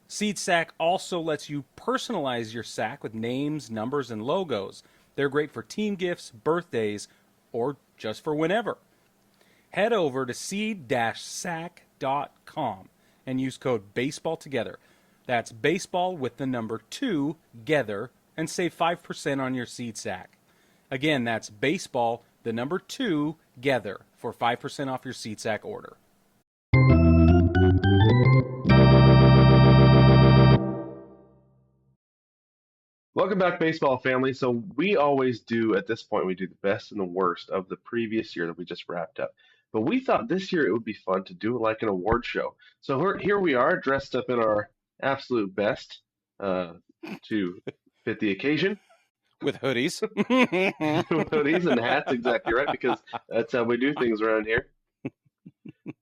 Seed Sack also lets you personalize your sack with names, numbers, and logos. They're great for team gifts, birthdays, or just for whenever. Head over to seed-sack.com and use code BASEBALLTOGETHER. That's baseball with the number 2 gether, and save 5% on your seed sack. Again, that's baseball, the number 2 gether, for 5% off your seed sack order. Welcome back, baseball family. So we always do at this point, we do the best and the worst of the previous year that we just wrapped up. But we thought this year it would be fun to do like an award show. So here we are, dressed up in our absolute best to fit the occasion. With hoodies. With hoodies and hats, exactly right, because that's how we do things around here. You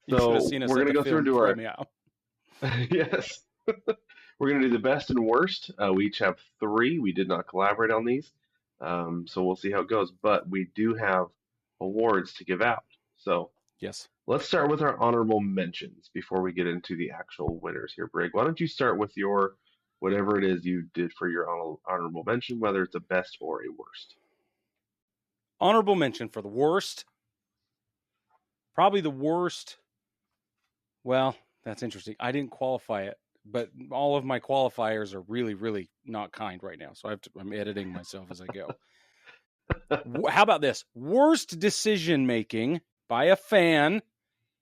should have So seen us we're at gonna the go through and film do our premiere. yes. We're gonna do the best and worst. We each have three. We did not collaborate on these, so we'll see how it goes. But we do have awards to give out. So Yes. let's start with our honorable mentions before we get into the actual winners here, Brig. Why don't you start with your whatever it is you did for your honorable mention, whether it's a best or a worst. Honorable mention for the worst. Probably the worst. Well, that's interesting. I didn't qualify it, but all of my qualifiers are really, really not kind right now. So I'm editing myself as I go. How about this? Worst decision making by a fan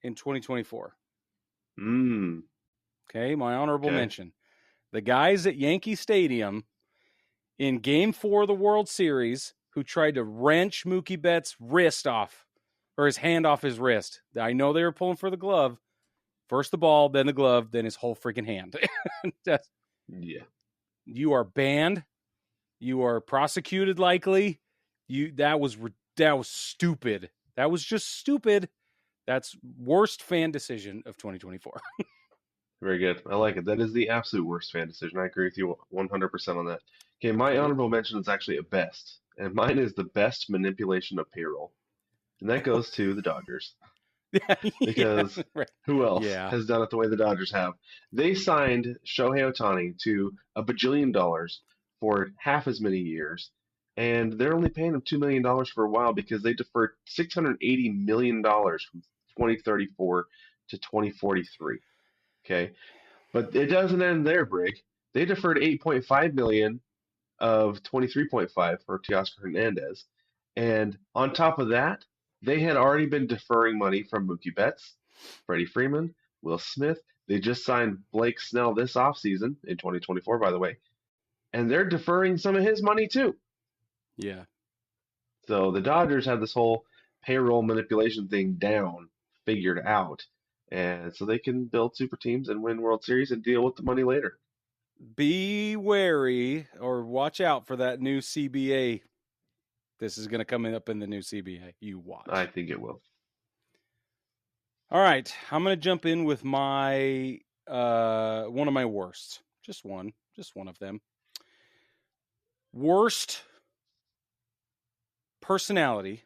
in 2024. Okay, my honorable Okay. mention. The guys at Yankee Stadium in Game 4 of the World Series who tried to wrench Mookie Betts' wrist off, or his hand off his wrist. I know they were pulling for the glove. First the ball, then the glove, then his whole freaking hand. Yeah. You are banned. You are prosecuted likely. That was stupid. That was just stupid. That's worst fan decision of 2024. Very good. I like it. That is the absolute worst fan decision. I agree with you 100% on that. Okay, my honorable mention is actually a best, and mine is the best manipulation of payroll. And that goes to the Dodgers. Because Yeah, right. who else Yeah. has done it the way the Dodgers have? They signed Shohei Ohtani to $1 billion for half as many years, and they're only paying him $2 million for a while because they deferred $680 million from 2034 to 2043. Okay, but it doesn't end there, Brig. They deferred 8.5 million of 23.5 for Teoscar Hernandez, and on top of that, they had already been deferring money from Mookie Betts, Freddie Freeman, Will Smith. They just signed Blake Snell this offseason in 2024, by the way, and they're deferring some of his money too. Yeah. So the Dodgers have this whole payroll manipulation thing down, figured out, and so they can build super teams and win World Series and deal with the money later. Be wary or watch out for that new CBA. This is going to come up in the new CBA. You watch. I think it will. All right. I'm going to jump in with my one of my worst. Just one of them. Worst personality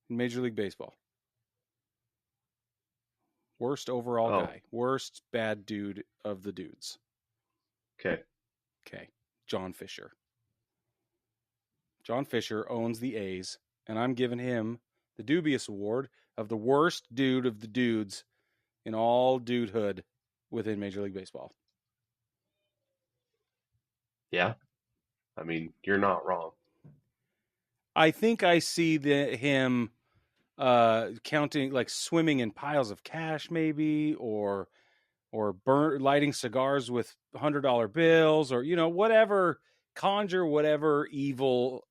in Major League Baseball. Worst overall guy. Worst bad dude of the dudes. Okay. John Fisher. John Fisher owns the A's, and I'm giving him the dubious award of the worst dude of the dudes in all dudehood within Major League Baseball. Yeah, I mean, you're not wrong. I think I see him counting, like swimming in piles of cash, maybe, or lighting cigars with $100 bills, or whatever, conjure whatever evil,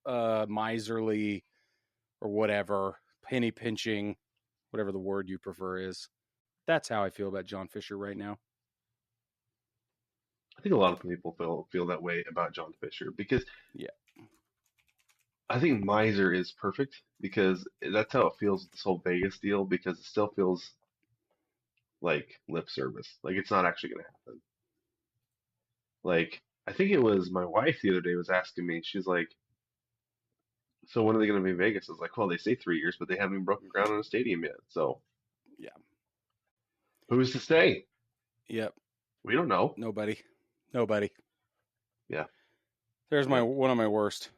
miserly, or whatever, penny pinching, whatever the word you prefer is. That's how I feel about John Fisher right now. I think a lot of people feel that way about John Fisher because Yeah. I think miser is perfect because that's how it feels with this whole Vegas deal because it still feels like lip service. Like it's not actually going to happen. Like I think it was my wife the other day was asking me, she's like, "So when are they going to be in Vegas?" I was like, "Well, they say 3 years, but they haven't even broken ground on a stadium yet. So Yeah. who's to say? Yep. We don't know." Nobody. Yeah. There's Yeah. one of my worst.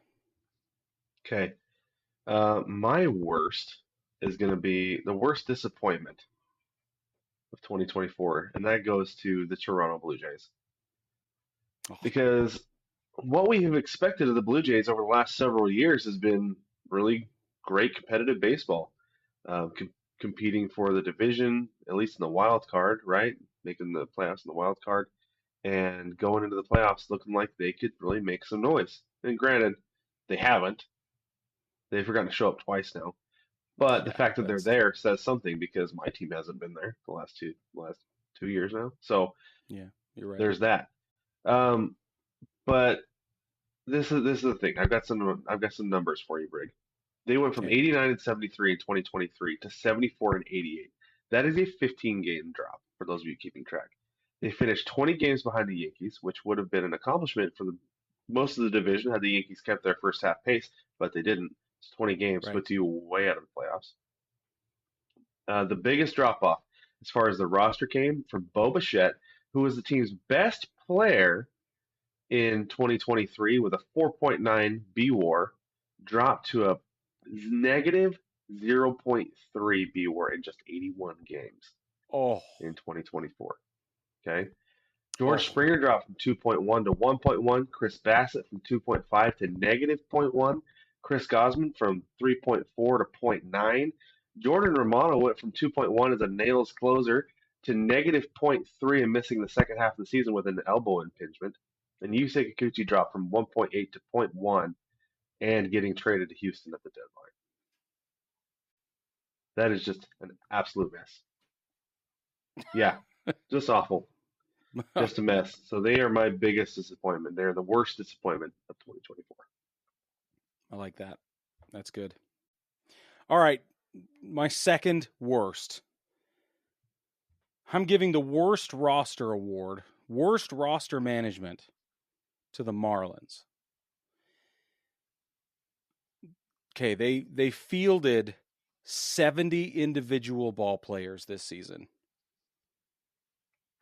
Okay. My worst is going to be the worst disappointment of 2024, and that goes to the Toronto Blue Jays. Oh, Because what we have expected of the Blue Jays over the last several years has been really great competitive baseball, competing for the division, at least in the wild card, right? Making the playoffs in the wild card, and going into the playoffs looking like they could really make some noise. And granted, they haven't. They've forgotten to show up twice now. But the yeah, fact that they're that's there says something because my team hasn't been there the last 2 years now. So yeah. You're right. there's that. Um, but this is the thing. I've got some numbers for you, Brig. They went from Okay. 89 and 73 in 2023 to 74 and 88. That is a 15 game drop for those of you keeping track. They finished 20 games behind the Yankees, which would have been an accomplishment for the most of the division had the Yankees kept their first half pace, but they didn't. It's 20 games, Right. puts you way out of the playoffs. The biggest drop off as far as the roster came from Bo Bichette, who was the team's best player in 2023 with a 4.9 B WAR, dropped to a negative 0.3 B WAR in just 81 games Oh. in 2024. Okay. George Oh. Springer dropped from 2.1 to 1.1. Chris Bassett from 2.5 to negative zero point 0.1. Chris Gosman from 3.4 to zero point 0.9. Jordan Romano went from 2.1 as a nails closer to negative zero point 0.3 and missing the second half of the season with an elbow impingement. And Yusei Kikuchi dropped from 1.8 to zero point 0.1 and getting traded to Houston at the deadline. That is just an absolute mess. Yeah, just awful. Just a Yeah. mess. So they are my biggest disappointment. They're the worst disappointment of 2024. I like that. That's good. All right. My second worst. I'm giving the worst roster award, worst roster management, to the Marlins. Okay, they fielded 70 individual ball players this season.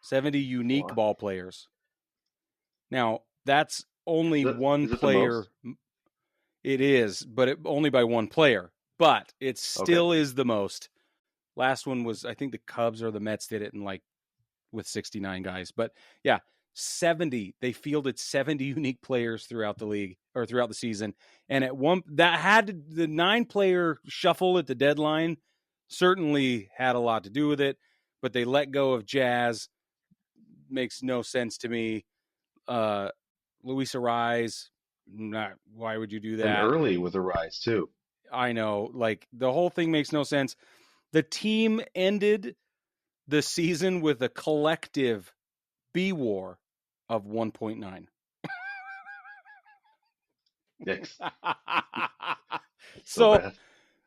70 unique What? ball players. Now, that's only one Is it the player. most? It is, but only by one player. But it Okay. still is the most. Last one was, I think the Cubs or the Mets did it in with 69 guys. But yeah, 70. They fielded 70 unique players throughout the league or throughout the season. And at one that had the 9-player shuffle at the deadline certainly had a lot to do with it, but they let go of Jazz. Makes no sense to me. Luis Arise, not why would you do And that? early with a rise too. I know, like the whole thing makes no sense. The team ended the season with a collective B WAR of 1.9. Yikes. So so bad.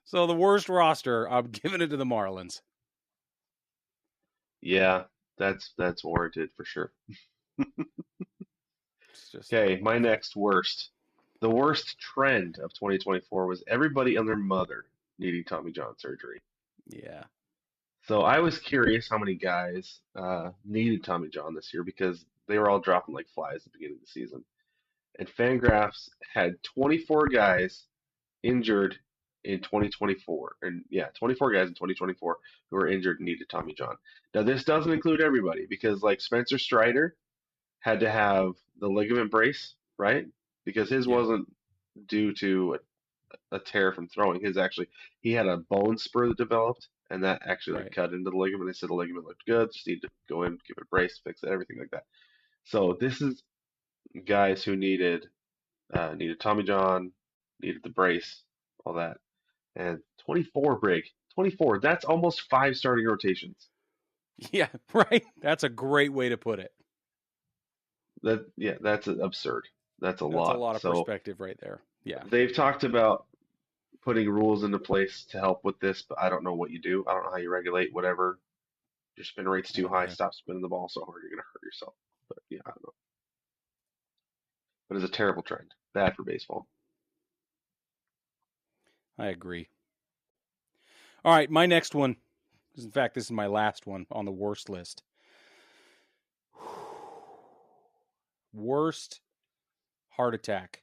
so the worst roster, I'm giving it to the Marlins. Yeah, that's warranted for sure. It's just Okay, my next worst. The worst trend of 2024 was everybody and their mother needing Tommy John surgery. yeah. So I was curious how many guys needed Tommy John this year because they were all dropping like flies at the beginning of the season. And Fangraphs had 24 guys injured in 2024. And yeah, 24 guys in 2024 who were injured and needed Tommy John. Now, this doesn't include everybody because, like, Spencer Strider had to have the ligament brace, right? Because his Yeah. wasn't due to a tear from throwing. His actually, he had a bone spur that developed, and that actually like Right. cut into the ligament. They said the ligament looked good, just need to go in, give it a brace, fix it, everything like that. So this is guys who needed Tommy John, needed the brace, all that. And 24 Brig, 24. That's almost 5 starting rotations. Yeah. Right. That's a great way to put it. That's absurd. That's a That's a lot. lot of So perspective right there. Yeah. they've talked about putting rules into place to help with this, but I don't know what you do. I don't know how you regulate whatever. Your spin rate's I too don't high. either. Stop spinning the ball so hard you're gonna hurt yourself. But yeah, I don't know. But it's a terrible trend. Bad for baseball. I agree. All right, my next one. In fact, this is my last one on the worst list. Worst heart attack.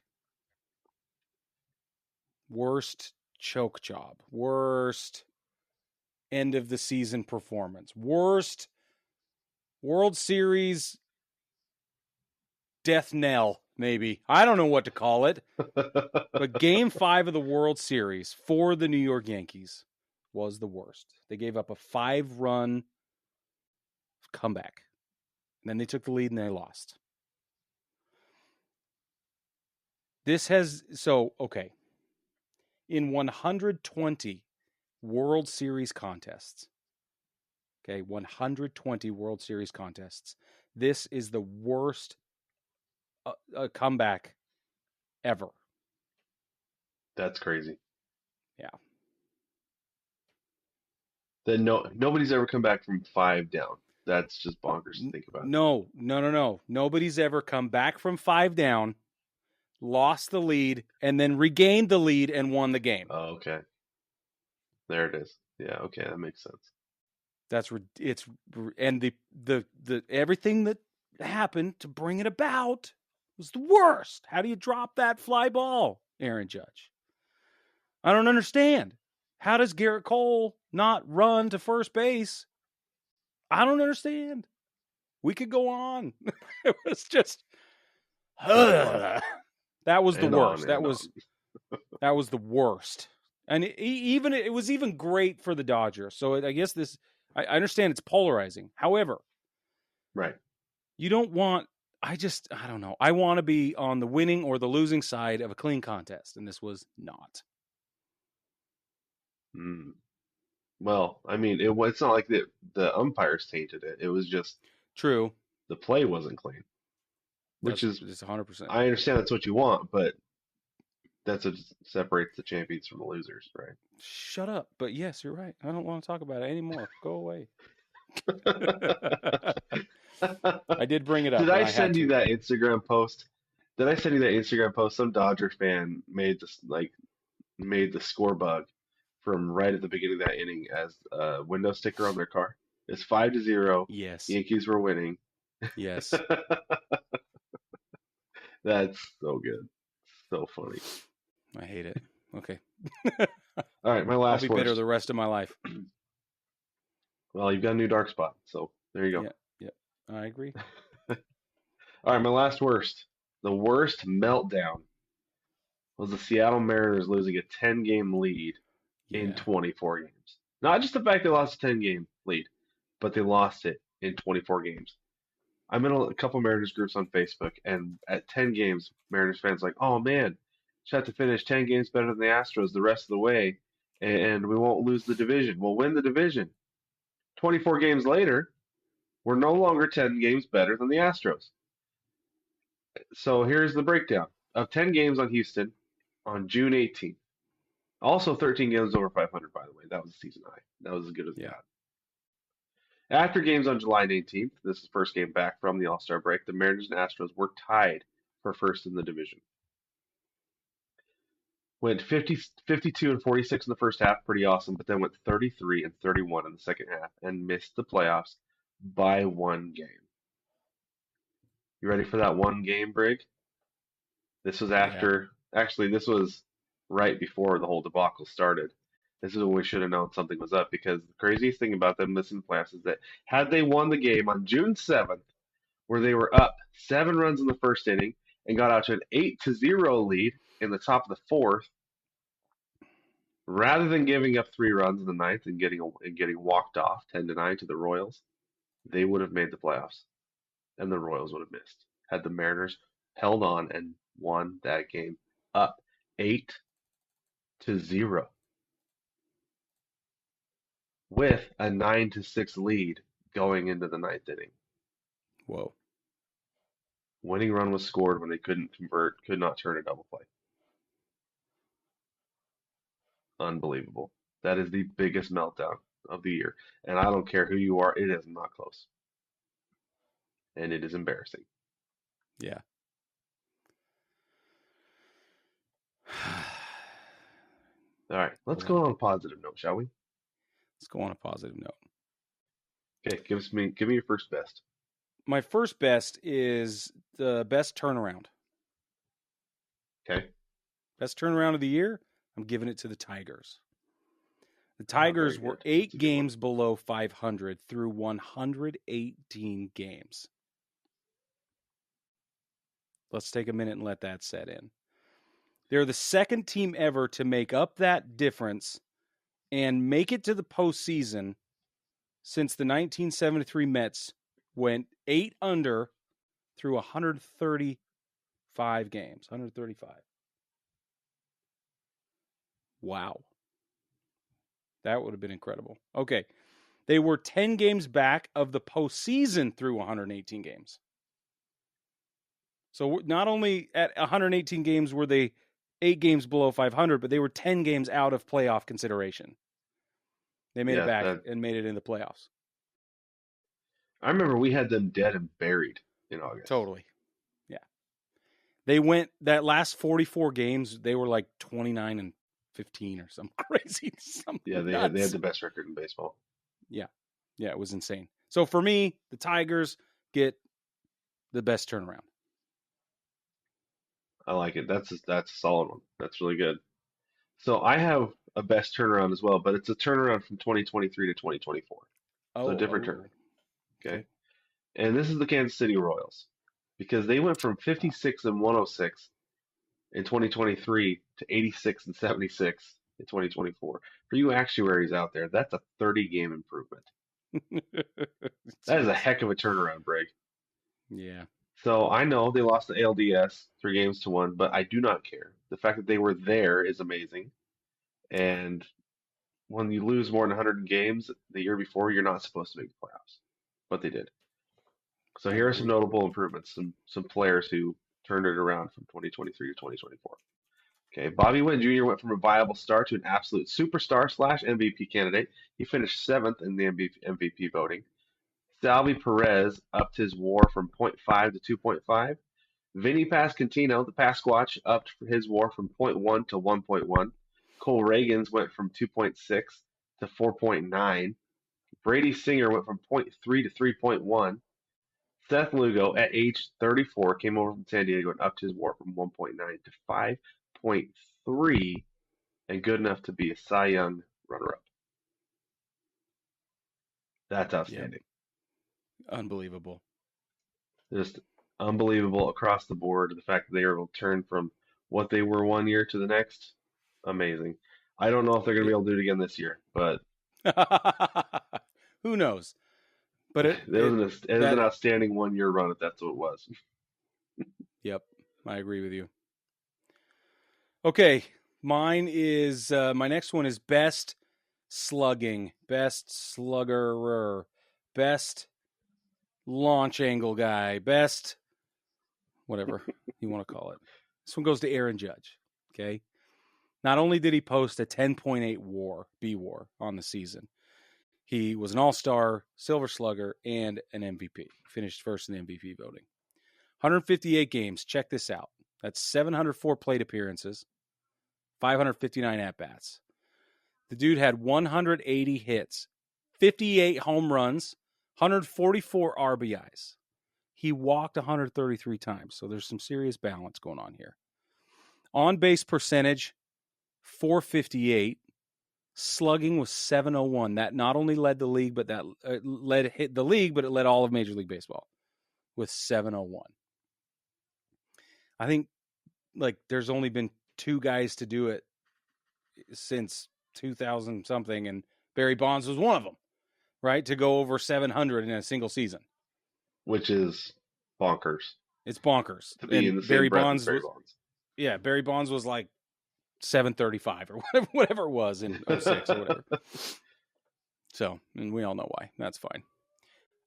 Worst choke job. Worst end of the season performance. Worst World Series death knell, maybe. I don't know what to call it. But game 5 of the World Series for the New York Yankees was the worst. They gave up a 5-run comeback. And then they took the lead and they lost. Okay. In 120 World Series contests, 120 World Series contests, this is the worst comeback ever. That's crazy. Yeah. Then nobody's ever come back from 5 down. That's just bonkers to think about. No. Nobody's ever come back from 5 down, lost the lead, and then regained the lead and won the game. Oh, okay. There it is. Yeah, okay, that makes sense. And the everything that happened to bring it about was the worst. How do you drop that fly ball, Aaron Judge? I don't understand. How does Garrett Cole not run to first base? I don't understand. We could go on. It was just that was the worst. That was the worst. And it was even great for the Dodgers. So I guess I understand it's polarizing. However, right. You don't want. I don't know. I want to be on the winning or the losing side of a clean contest, and this was not. Well, I mean, it's not like the umpires tainted it. It was just True. the play wasn't clean, which is 100%. I understand that's what you want, but that's what separates the champions from the losers, right? Shut up. But yes, you're right. I don't want to talk about it anymore. Go away. I did bring it up. Did I send you that Instagram post? Some Dodger fan made the score bug from right at the beginning of that inning as a window sticker on their car. It's 5-0. Yes. Yankees were winning. Yes. That's so good. So funny. I hate it. Okay. All right, my last I'll be bitter worst. the rest of my life. Well, you've got a new dark spot, so there you go. Yeah. I agree. All right, my last worst. The worst meltdown was the Seattle Mariners losing a 10-game lead in 24 games. Not just the fact they lost a 10-game lead, but they lost it in 24 games. I'm in a couple Mariners groups on Facebook, and at 10 games, Mariners fans are like, oh man, just have to finish 10 games better than the Astros the rest of the way, and we won't lose the division. We'll win the division. 24 games later, we're no longer 10 games better than the Astros. So here's the breakdown of 10 games on Houston on June 18th. Also 13 games over 500, by the way. That was a season high. That was as good as it got. After games on July 18th, this is the first game back from the All-Star break, the Mariners and Astros were tied for first in the division. Went 52 and 46 in the first half, pretty awesome, but then went 33 and 31 in the second half and missed the playoffs by 1 game. You ready for that 1 game, Brig? This was this was right before the whole debacle started. This is when we should have known something was up because the craziest thing about them missing the playoffs is that had they won the game on June 7th, where they were up 7 runs in the first inning and got out to an 8-0 lead in the top of the fourth, rather than giving up 3 runs in the ninth and getting walked off 10-9 to the Royals, they would have made the playoffs, and the Royals would have missed had the Mariners held on and won that game up 8-0 with a 9-6 lead going into the ninth inning. Whoa. Winning run was scored when they couldn't convert, could not turn a double play. Unbelievable. That is the biggest meltdown of the year. And I don't care who you are, it is not close. And it is embarrassing. Yeah. All right, let's go on a positive note, shall we? Let's go on a positive note. Okay, give me your first best. My first best is the best turnaround. Okay. Best turnaround of the year, I'm giving it to the Tigers. The Tigers were 8 games below 500 through 118 games. Let's take a minute and let that set in. They're the second team ever to make up that difference and make it to the postseason since the 1973 Mets went 8 under through 135 games. 135. Wow. That would have been incredible. Okay. They were 10 games back of the postseason through 118 games. So not only at 118 games were they 8 games below 500, but they were 10 games out of playoff consideration. They made it back and made it in the playoffs. I remember we had them dead and buried in August. Totally. Yeah. They went that last 44 games, they were like 29-15 or something crazy. Yeah, they had the best record in baseball. Yeah. Yeah, it was insane. So for me, the Tigers get the best turnaround. I like it. That's a solid one. That's really good. So I have a best turnaround as well, but it's a turnaround from 2023 to 2024. So a different turn. Okay. And this is the Kansas City Royals because they went from 56 and 106 in 2023 to 86 and 76 in 2024. For you actuaries out there, that's a 30-game improvement. That is a heck of a turnaround, Brig. Yeah. So I know they lost the ALDS 3-1, but I do not care. The fact that they were there is amazing. And when you lose more than 100 games the year before, you're not supposed to make the playoffs. But they did. So here are some notable improvements, some players who turned it around from 2023 to 2024. Okay, Bobby Witt Jr. went from a viable star to an absolute superstar / MVP candidate. He finished 7th in the MVP voting. Salvi Perez upped his WAR from 0.5 to 2.5. Vinny Pasquantino, the Pasquatch, upped his WAR from 0.1 to 1.1. Cole Reagans went from 2.6 to 4.9. Brady Singer went from 0.3 to 3.1. Seth Lugo, at age 34, came over from San Diego and upped his WAR from 1.9 to 5.3, and good enough to be a Cy Young runner-up. That's outstanding. Yep. Unbelievable. Just unbelievable across the board. The fact that they were able to turn from what they were one year to the next, amazing. I don't know if they're going to be able to do it again this year, but who knows? But it was an outstanding 1-year run if that's what it was. Yep, I agree with you. Okay, mine is my next one is best slugging, best sluggerer, best launch angle guy, best whatever you want to call it. This one goes to Aaron Judge. Okay, not only did he post a 10.8 WAR, B-WAR on the season, he was an all-star, silver slugger, and an MVP. Finished first in the MVP voting. 158 games. Check this out. That's 704 plate appearances, 559 at-bats. The dude had 180 hits, 58 home runs, 144 RBIs. He walked 133 times, so there's some serious balance going on here. On-base percentage, .458. Slugging was .701. That not only led the league, but that hit the league, but it led all of Major League Baseball with .701. I think like there's only been 2 guys to do it since 2000 something, and Barry Bonds was one of them, right? To go over 700 in a single season, which is bonkers. It's bonkers. To be in the same breath as Barry Bonds. Yeah, Barry Bonds was like 735 or whatever it was in 06 or whatever. So, and we all know why. That's fine.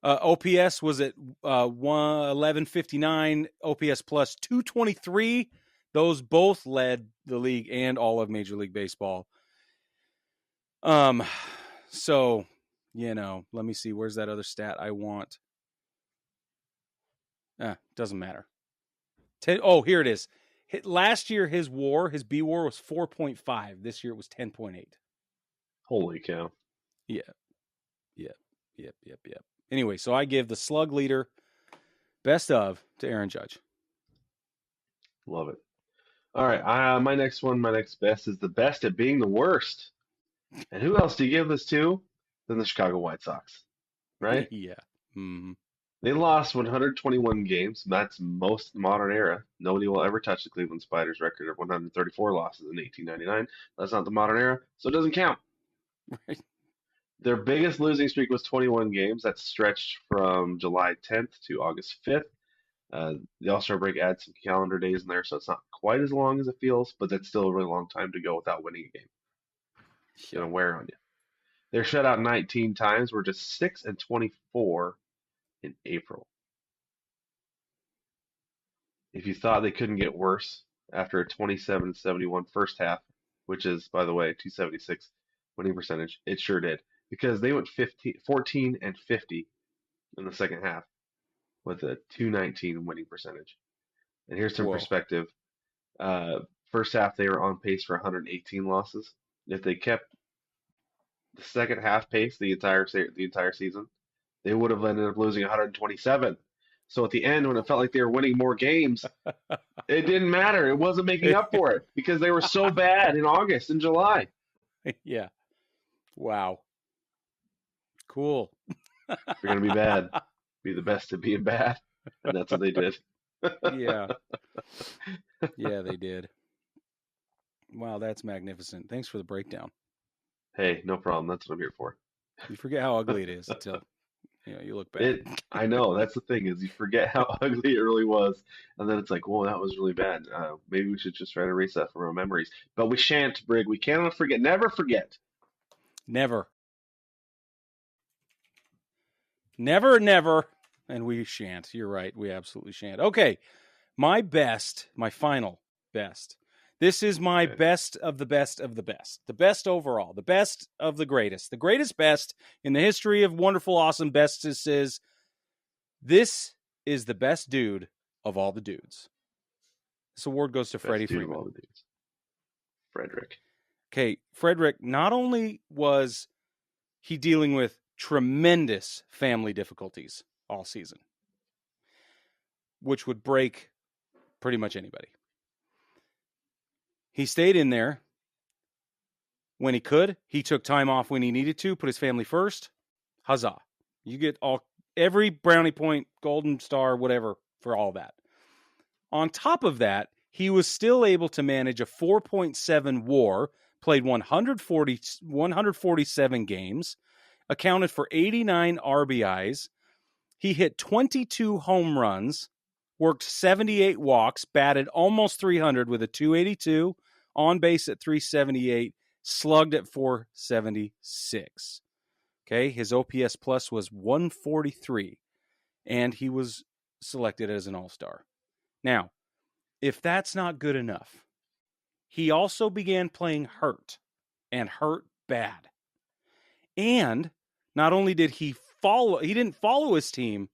OPS was at 1159. OPS plus 223. Those both led the league and all of Major League Baseball. So, let me see. Where's that other stat I want? Doesn't matter. Here it is. Last year, his B WAR was 4.5. This year, it was 10.8. Holy cow. Yeah. Yep. Anyway, so I give the slug leader best of to Aaron Judge. Love it. All right. My next best is the best at being the worst. And who else do you give this to than the Chicago White Sox? Right? Yeah. Mm-hmm. They lost 121 games. That's most modern era. Nobody will ever touch the Cleveland Spiders record of 134 losses in 1899. That's not the modern era, so it doesn't count. Right. Their biggest losing streak was 21 games. That stretched from July 10th to August 5th. The All-Star break adds some calendar days in there, so it's not quite as long as it feels, but that's still a really long time to go without winning a game. It's going to wear on you. They're shut out 19 times. We're just 6-24 in April. If you thought they couldn't get worse after a 27-71 first half, which is, by the way, 276 winning percentage, it sure did. Because they went 14-50 in the second half with a 219 winning percentage. And here's some perspective. First half, they were on pace for 118 losses. If they kept the second half pace the entire season, they would have ended up losing 127. So at the end, when it felt like they were winning more games, it didn't matter. It wasn't making up for it because they were so bad in August and July. Yeah. Wow. Cool. If you're going to be bad, be the best at being bad. And that's what they did. Yeah. Yeah, they did. Wow, that's magnificent. Thanks for the breakdown. Hey, no problem. That's what I'm here for. You forget how ugly it is until you look back. I know. That's the thing is you forget how ugly it really was. And then it's like, whoa, that was really bad. Maybe we should just try to erase that from our memories. But we shan't, Brig. We cannot forget. Never forget. Never. Never. And we shan't. You're right. We absolutely shan't. Okay. My final best. This is my best of the best of the best. The best overall. The best of the greatest. The greatest best in the history of wonderful, awesome bestesses. This is the best dude of all the dudes. This award goes to Freddie Freeman. Of all the dudes. Frederick. Okay. Frederick, not only was he dealing with tremendous family difficulties all season, which would break pretty much anybody. He stayed in there when he could. He took time off when he needed to, put his family first. Huzzah. You get every brownie point, golden star, whatever, for all that. On top of that, he was still able to manage a 4.7 WAR, played 147 games, accounted for 89 RBIs. He hit 22 home runs, worked 78 walks, batted almost 300 with a 282, on base at 378, slugged at 476. Okay, his OPS plus was 143, and he was selected as an all-star. Now, if that's not good enough, he also began playing hurt, and hurt bad. And not only did he didn't follow his team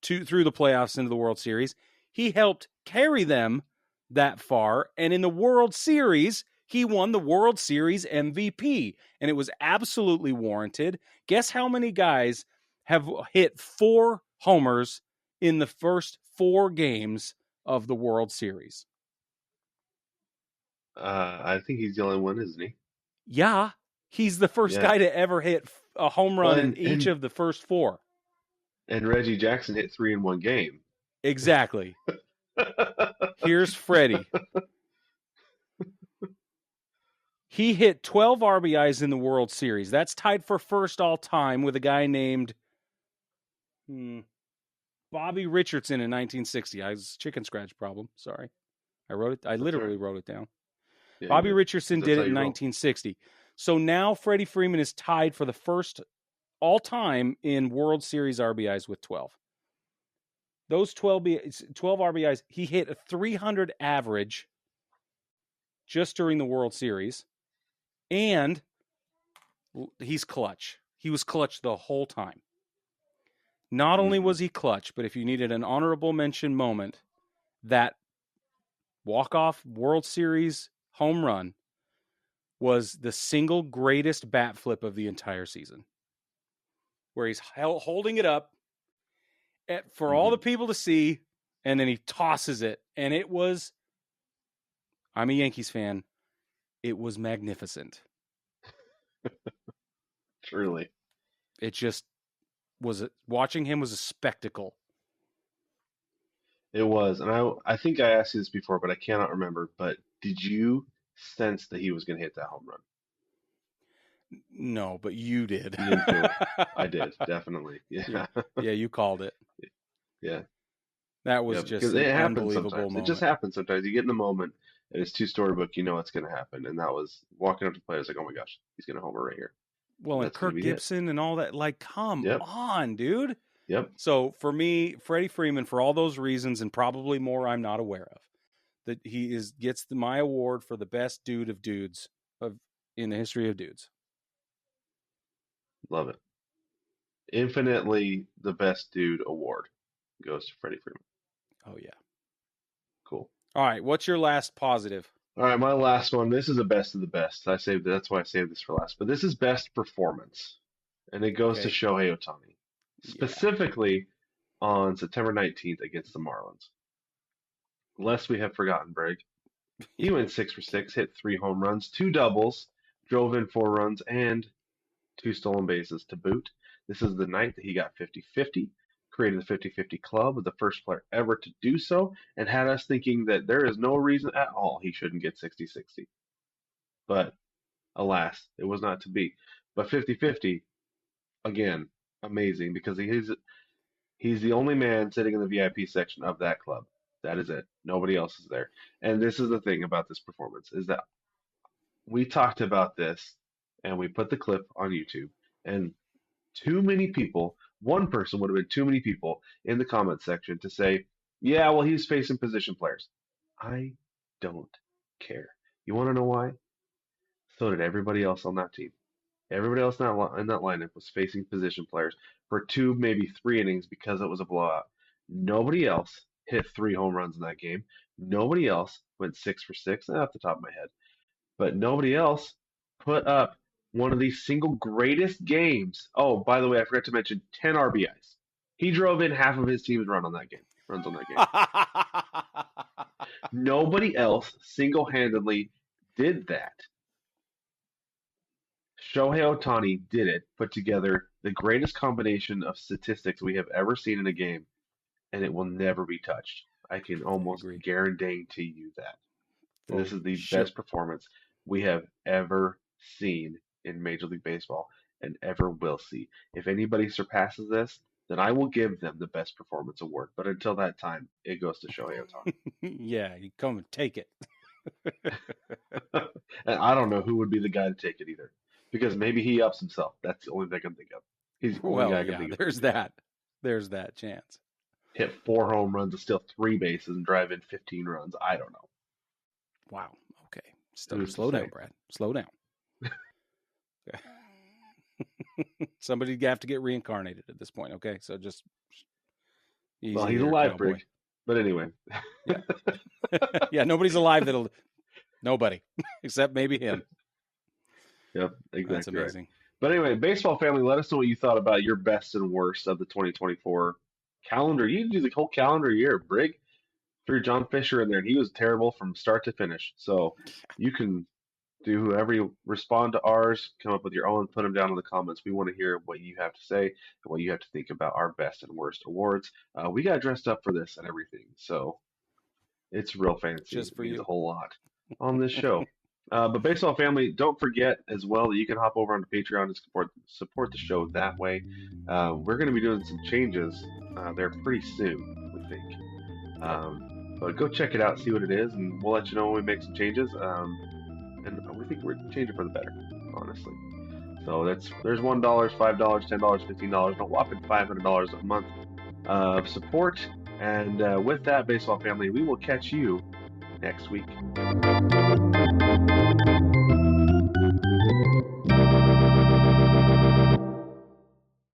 through the playoffs into the World Series, he helped carry them that far. And in the World Series, he won the World Series MVP. And it was absolutely warranted. Guess how many guys have hit 4 homers in the first 4 games of the World Series? I think he's the only one, isn't he? Yeah, he's the first Yeah. guy to ever hit a home Well, run in each of the first four. and Reggie Jackson hit 3 in one game. Exactly. Here's Freddie. He hit 12 RBIs in the World Series. That's tied for first all time with a guy named Bobby Richardson in 1960. I was chicken scratch problem. Sorry. I wrote it. I literally wrote it down. Yeah, Bobby Richardson did it in roll. 1960. So now Freddie Freeman is tied for the first all time in World Series RBIs with 12. Those 12 RBIs, he hit a 300 average just during the World Series. And he's clutch. He was clutch the whole time. Not only was he clutch, but if you needed an honorable mention moment, that walk-off World Series home run was the single greatest bat flip of the entire season, where he's holding it up for all the people to see, and then he tosses it. And it was, I'm a Yankees fan, it was magnificent. Truly. It just was, watching him was a spectacle. It was. And I think I asked you this before, but I cannot remember. But did you sense that he was going to hit that home run? No, but you did. You didn't feel it. I did, definitely. Yeah. Yeah, you called it. Yeah. That was just an unbelievable moment. It just happens sometimes. You get in the moment, and it's 2 storybook. You know it's going to happen. And that was walking up to the play. I was like, oh my gosh, he's going to homer right here. Well, and Kirk Gibson and all that. Like, come on, dude. Yep. So for me, Freddie Freeman, for all those reasons and probably more I'm not aware of, that he gets my award for the best dude of dudes in the history of dudes. Love it. Infinitely the best dude award goes to Freddie Freeman. Oh, yeah. Cool. All right. What's your last positive? All right. My last one. This is the best of the best. That's why I saved this for last. But this is best performance. And it goes to Shohei Ohtani. Specifically on September 19th against the Marlins. Lest we have forgotten, Brig. He went 6 for 6, hit 3 home runs, 2 doubles, drove in 4 runs, and 2 stolen bases to boot. This is the night that he got 50-50, created the 50-50 club, was the first player ever to do so, and had us thinking that there is no reason at all he shouldn't get 60-60. But alas, it was not to be. But 50-50, again, amazing, because he's the only man sitting in the VIP section of that club. That is it. Nobody else is there. And this is the thing about this performance, is that we talked about this and we put the clip on YouTube, and too many people, one person would have been too many people in the comment section to say, yeah, well, he's facing position players. I don't care. You want to know why? So did everybody else on that team. Everybody else in that lineup was facing position players for 2, maybe 3 innings because it was a blowout. Nobody else hit 3 home runs in that game. Nobody else went 6 for 6, off the top of my head. But nobody else put up one of the single greatest games. Oh, by the way, I forgot to mention 10 RBIs. He drove in half of his team's runs on that game. Nobody else single-handedly did that. Shohei Ohtani did it, put together the greatest combination of statistics we have ever seen in a game, and it will never be touched. I can almost guarantee to you that. This is the best performance we have ever seen in Major League Baseball and ever will see. If anybody surpasses this, then I will give them the best performance award. But until that time, it goes to Shohei Ohtani. Yeah, you come and take it. And I don't know who would be the guy to take it either. Because maybe he ups himself. That's the only thing I can think of. He's the only guy I can think of. There's that. There's that chance. Hit 4 home runs and steal 3 bases and drive in 15 runs. I don't know. Wow. Okay. Slow down, Brad. Slow down. Somebody'd have to get reincarnated at this point. Okay. So just. Well, he's alive, Brig. But anyway. Yeah. Yeah. Nobody's alive nobody. Except maybe him. Yep. Exactly. That's amazing. Right. But anyway, baseball family, let us know what you thought about your best and worst of the 2024 calendar. You can do the whole calendar year, Brig. threw John Fisher in there, and he was terrible from start to finish. So you can do whoever you respond to ours, come up with your own, put them down in the comments. We want to hear what you have to say and what you have to think about our best and worst awards. We got dressed up for this and everything, so it's real fancy. Just It for means a you. whole lot on this show. But baseball family, don't forget as well that you can hop over onto Patreon and support the show that way. We're going to be doing some changes there pretty soon, we think. Yep. But go check it out, see what it is, and we'll let you know when we make some changes. And we think we're changing for the better, honestly. So there's $1, $5, $10, $15, a whopping $500 a month of support. And with that, baseball family, we will catch you next week.